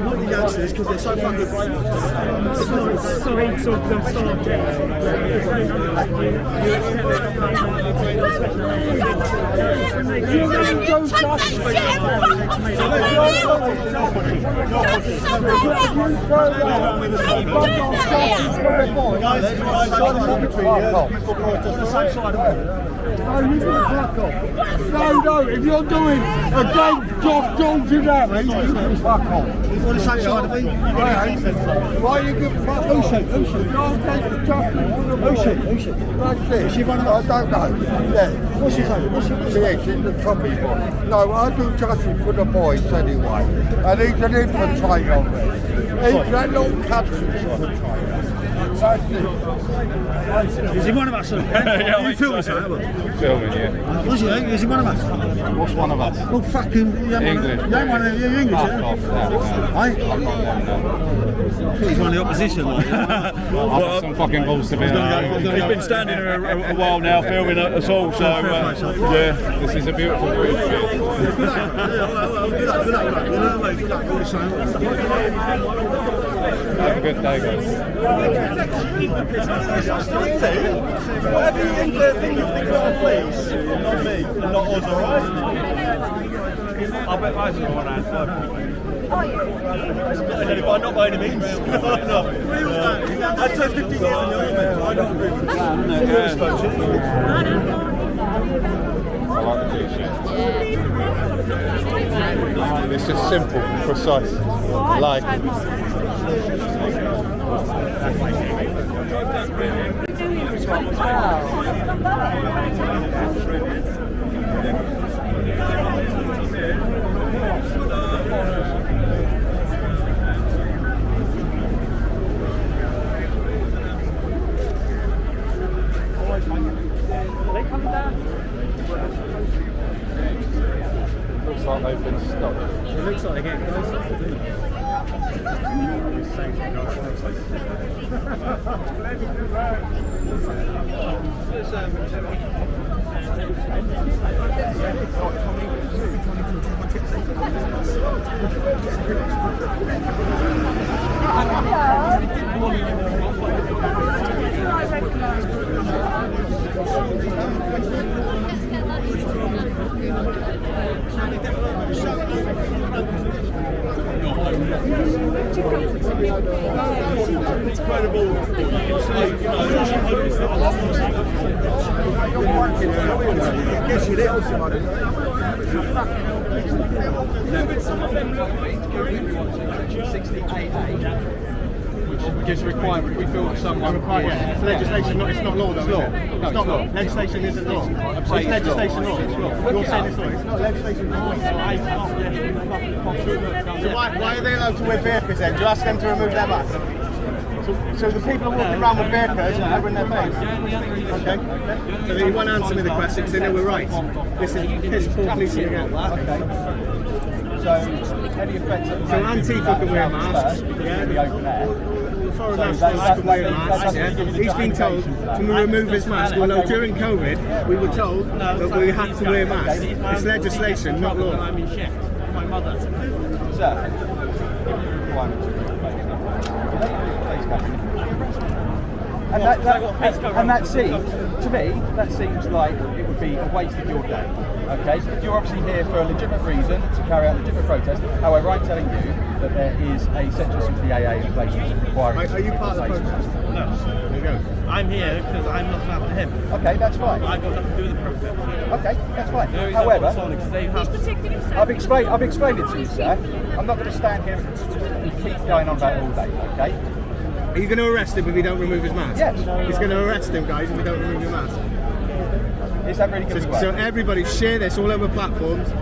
not the youngsters, because they're so fucking brave. Sorry, I'm No, if you're doing a game Josh Jones in there, mate, you can fuck off. He's on the same side of me. Why are you giving fuck Lucy? Don't take the Josh. Lucy. That's it. Is she one of us? I don't know. Yeah. What's his name? Yeah, she's the Tommy boy. No, I do justice for the boys anyway. And he's an infiltrator of it. He's that little country infiltrator. Is he one of us? Yeah, you filming something? Filming, yeah. Was he? Is he one of us? What's one of us? Well, fucking English. You ain't one of you English, Fuck off, I thought he's one of the opposition. I've got some fucking balls to be. He's been standing here a while now filming us all, so yeah, this is a beautiful bridge. Good luck. Have a good day, guys. Whatever you think of please. Not me. Not us, alright? I bet most of them want to answer. Not by any means. No. I turned 50 years in the army. I don't agree with that. I like the t-shirt. It's just simple, precise. Like. Looks like they've been stopped. It looks like they're getting closer, doesn't it? Incredible. Which is a requirement. We feel that someone it's legislation, it's not law though. It's law. No, it's not law. Legislation isn't law. It's legislation law. It's law. You're saying it's law. It's not legislation law. So why are they allowed to wear burqas then? Do you ask them to remove their mask? So the people are walking around with burqas and covering their face? Okay. So you won't answer me the question, so no, we're right. This is piss poor policing again. Okay. So any offence? So Antifa can wear masks. Yeah. Foreign nationals can wear masks. Yeah. He's been told to remove his mask. Although during COVID we were told that we had to wear masks. It's legislation, not law. I'm in shit. My mother. Sir. And that seems, to me, that seems like it would be a waste of your day. Okay, you're obviously here for a legitimate reason to carry out a legitimate protest. However, I'm telling you that there is a Section 60AA in place requiring. Are you part of the protest? No. There you go. I'm here because I'm looking after him. Okay, that's fine. I've got nothing to do with the protest. Okay, that's fine. No, however, He's protecting himself. I've explained it to you, sir. I'm not going to stand here and keep going on about it all day. Okay. Are you going to arrest him if he don't remove his mask? Yes. He's going to arrest him, guys, if he don't remove your mask. Is that really good? So everybody share this all over platforms.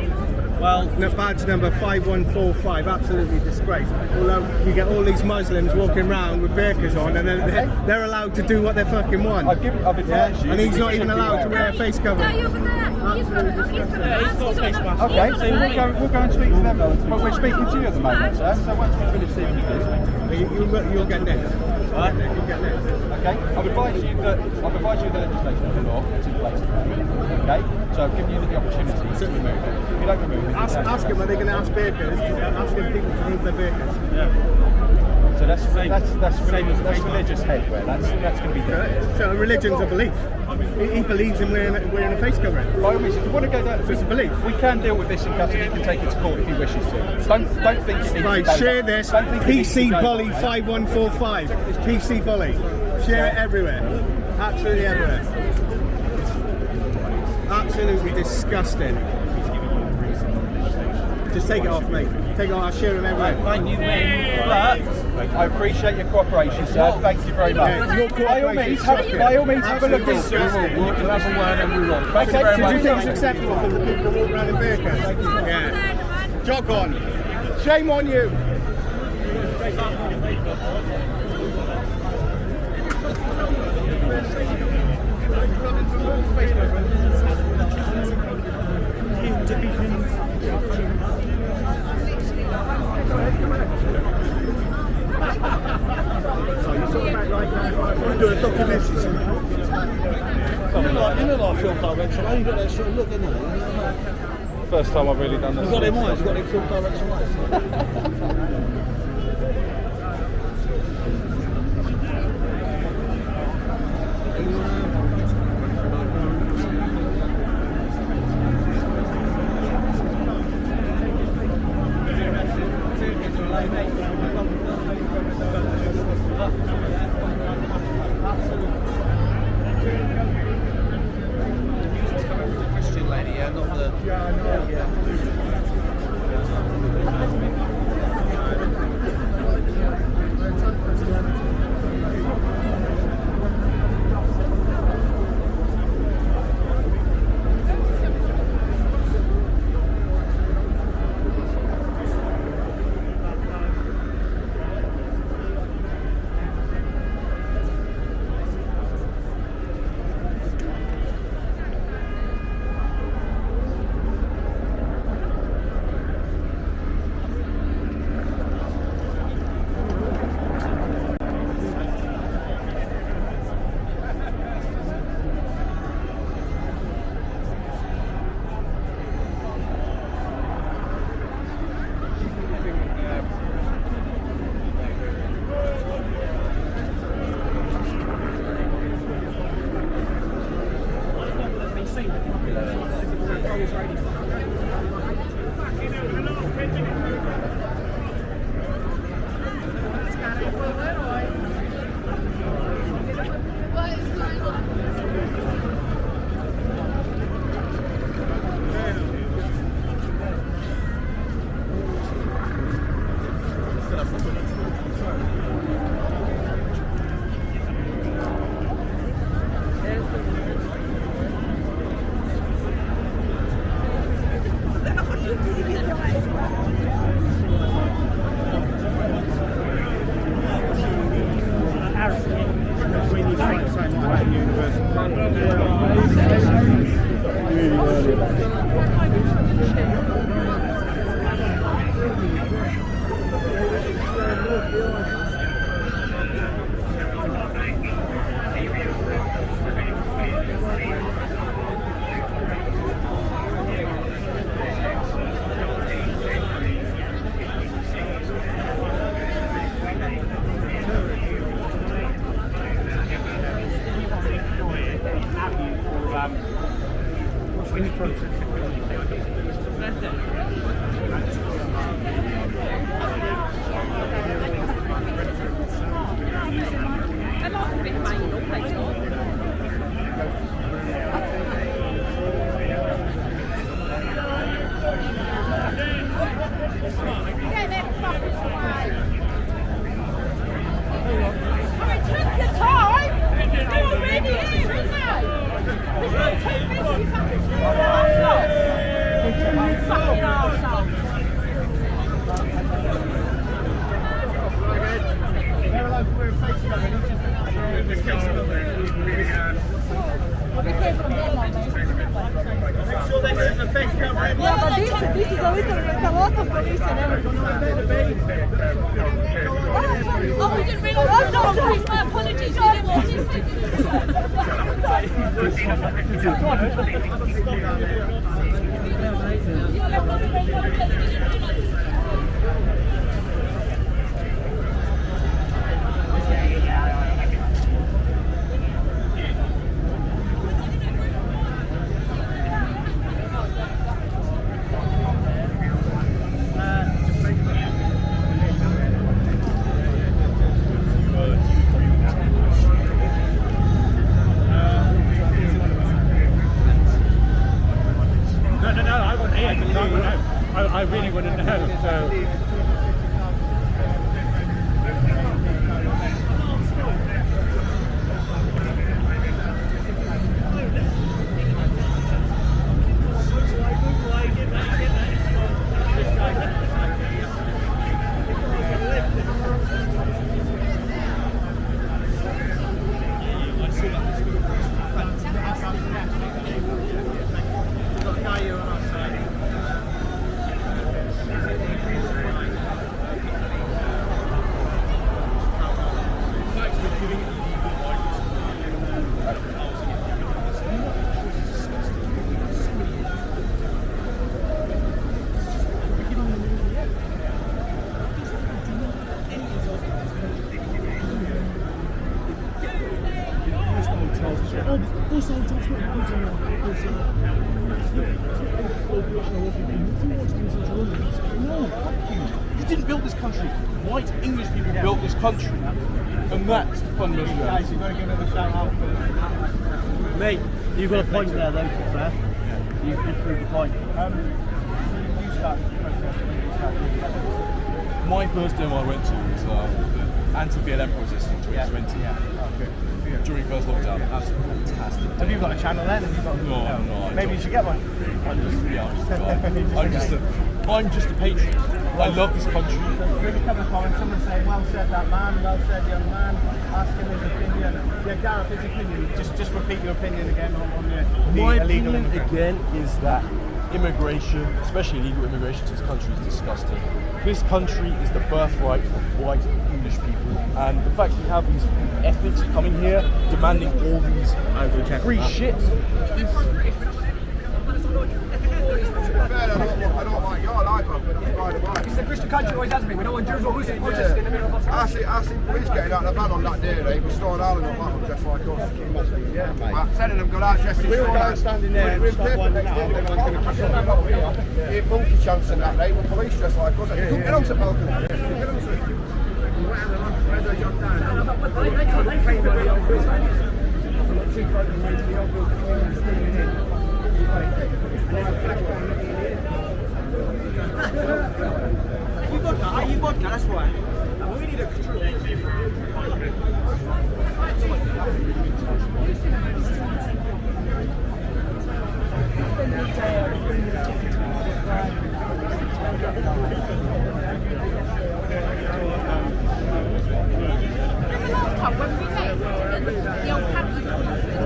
Well, badge number 5145, absolutely disgrace. Although you get all these Muslims walking around with burqas on, and then they're allowed to do what they fucking want. I've advised you. And he's not even allowed to wear a face covering. No, over there. He's got a face mask. Okay, so we'll go and speak to them. But we're speaking to you at the moment, sir. So once we finish speaking to you, You'll get next. Right? Okay, I've advised you the legislation of the law that's in place. Okay, so I've given you the opportunity to remove it. If you don't remove it, Ask them, are they going to ask bakers? Asking people to move their bakers. Yeah. So that's religious headwear. That's going to be different. So religion's a belief. He believes in wearing a face covering. By all means, if you want to go down, so it's a belief. We can deal with this in custody. He can take it to court if he wishes to. Don't think it needs right, to go. share this. PC Bully 5145. PC Bully. Share it everywhere. Absolutely everywhere. Absolutely disgusting. Just take it off, mate. Take it off. I'll share them everywhere. Thank you, but I appreciate your cooperation, sir. Thank you very much. Yeah, by all means, have a look into it. We'll have a word and we will. Thank you very much. Do you think it's acceptable for the people to walk around in vehicles? Yeah. Jog on. Shame on you. Do a documentary. You know like film direction, you got that sort of look, innit? First time I've really done this. You've got them eyes, you've got them film direction eyes. Christian lady, yeah, not the. Oh, we didn't realise. I'm not sorry. My apologies. We didn't want No, I want to hear because I want to know. I really want to know. So. No, fuck you. You didn't build this country. White English people built this country. And that's the fundamental reality. You've got to give them a shout out. Mate, you've got a point there though, fair. You proved the point. You start the protest. My first demo I went to was the anti-BLM protest in 2020. During first lockdown. Absolutely fantastic. Have you got a channel then? Have you got No. Maybe you should get one. I'm just a patriot. I love this country. Really couple of comments. Someone saying, well said that man, well said young man. Ask him his opinion. Yeah, Gareth, his opinion. Just repeat your opinion again on the My illegal opinion immigration. again is that immigration, especially illegal immigration to this country, is disgusting. This country is the birthright of white English people, and the fact we have these ethnics coming here demanding all these free shit. It's the Christian country always has been. We don't want Jews or Muslims protesting in the middle of a I see police getting out of the van on that day, they were storing Ireland on that one just like us. Yeah, mate. I'm telling them, go out, Jesse. We were standing there and stuff like that. Everyone's going to kiss us. Here, monkey chance and that, they were police just like us. Get on to Balkan. Get on to it. You vodka, that's why. We need a control. When we met, the old Catholic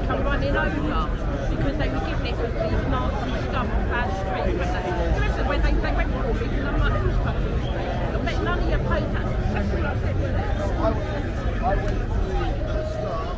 come running over because they were giving it with these Nazi scum off our street. Listen, when they went for me, because I'm like, who's fucking street? I bet none of you paid that. That's what I said to them. I went to the start.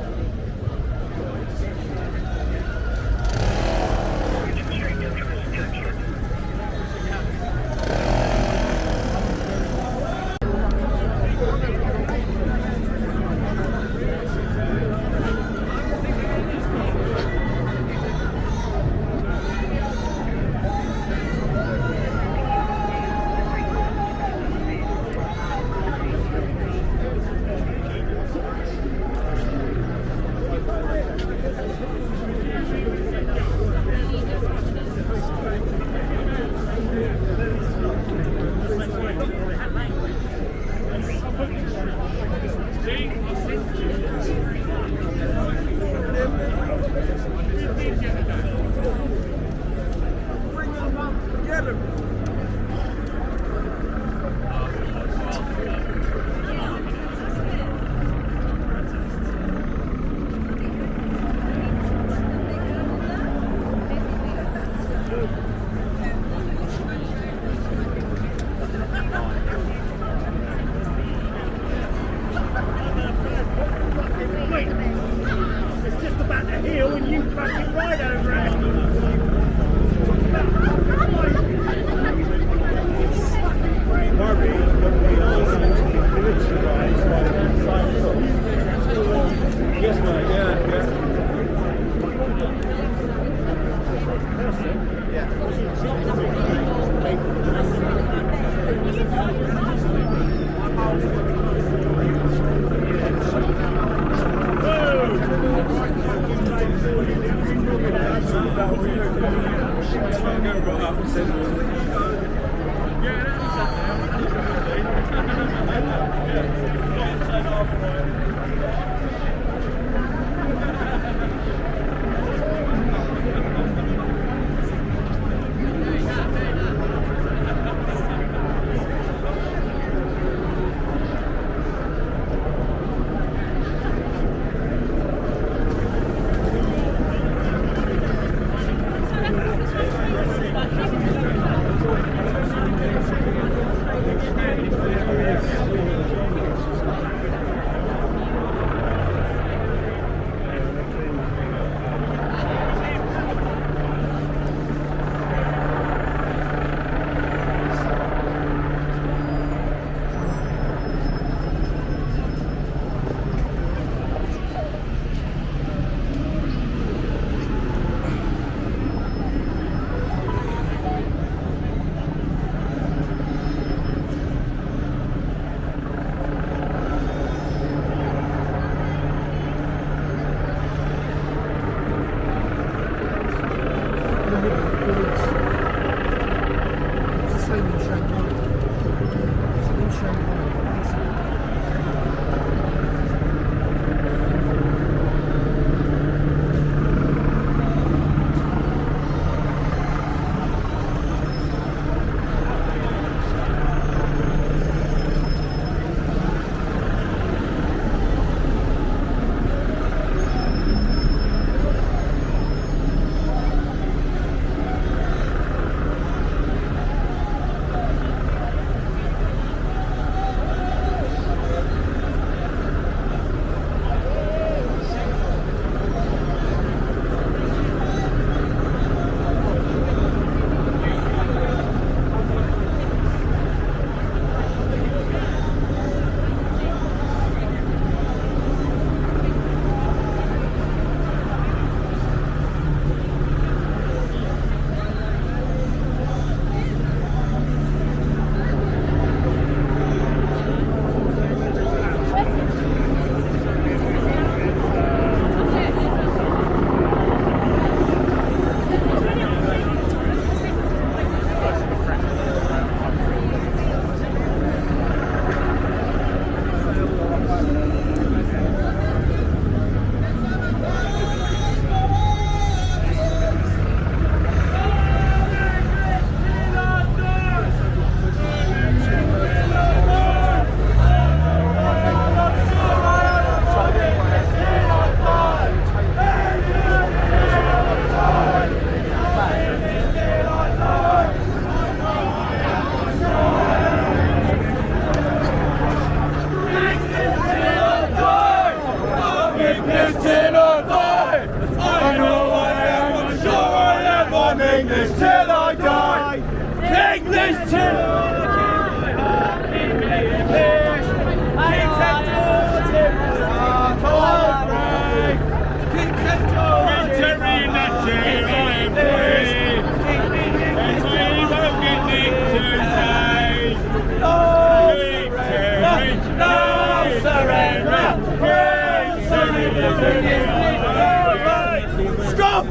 Stop!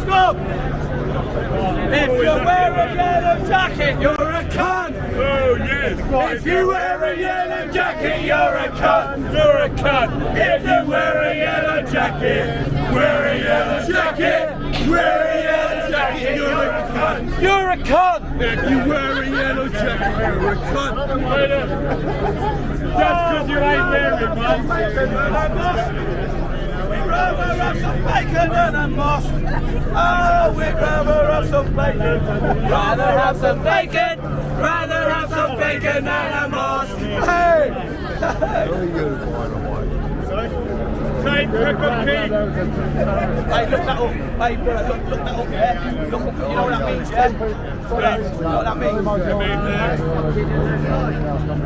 Stop! If you wear a yellow jacket, you're a cunt! Oh, yes! If you wear a yellow jacket, you're a cunt! You're a cunt! If you wear a yellow jacket, wear a yellow jacket! Wear a yellow jacket, you're a cunt! You're a cunt! If you wear a yellow jacket, you're a cunt! Just because you ain't wearing one. We'd rather have some bacon than a mosque. Oh, we'd rather have some bacon. Rather have some bacon. Rather have some bacon than a mosque. Hey! Take pepper pig. Hey, look that up. Hey, look that up, yeah? Look, you know what that means, yeah? You know what that means?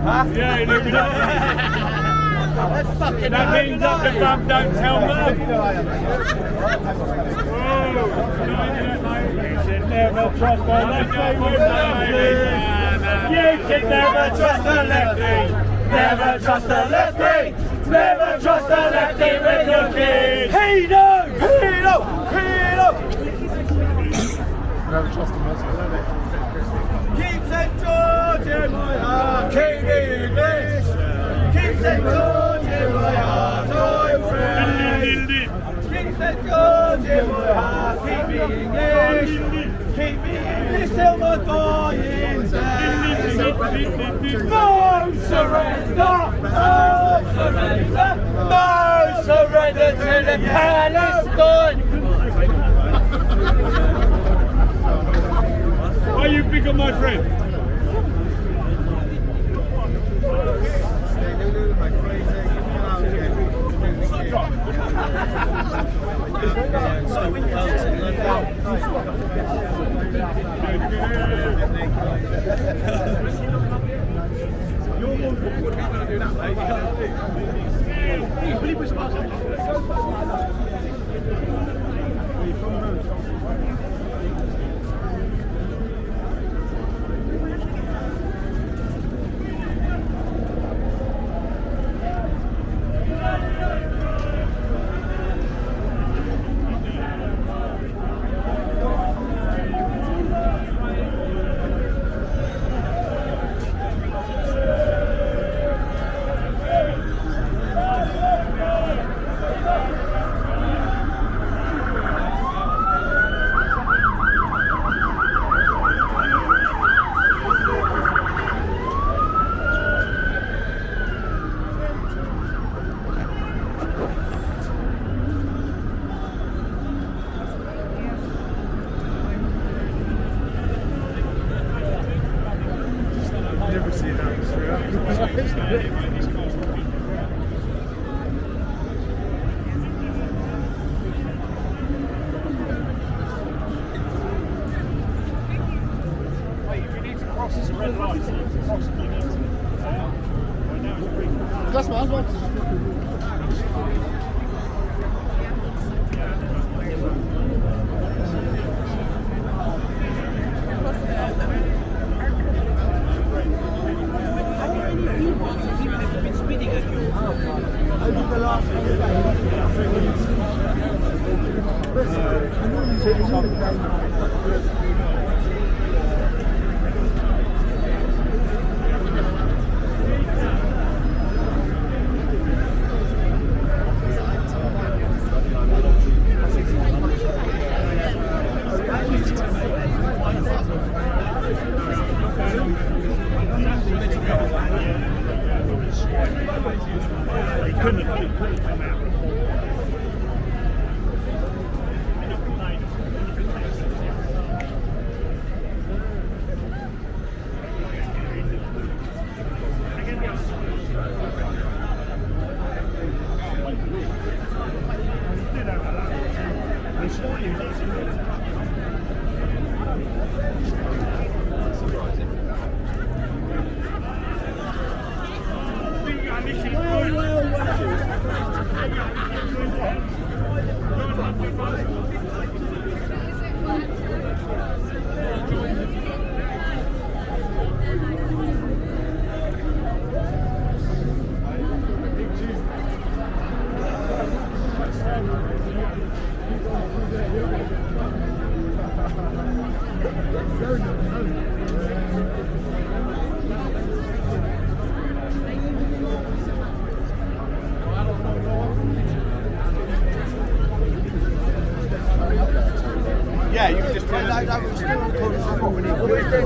Huh? Yeah, you know that. That means up the bum, don't tell mum. You should never trust a lefty with lefty. You should never trust a lefty. Never trust a lefty. Never trust a lefty with your kids. Pedo! Pedo! Pedo! Never trust a Muslim. Keep St. George in my heart. King English. Keep St. George in my heart, I'm free. Keep St. George in my heart, keep me English. Keep me English till my dying day. No surrender, no surrender, no surrender to the Palestine. Why you pick on my friend? Never see that That's what I was wanting. that was still recording what we need.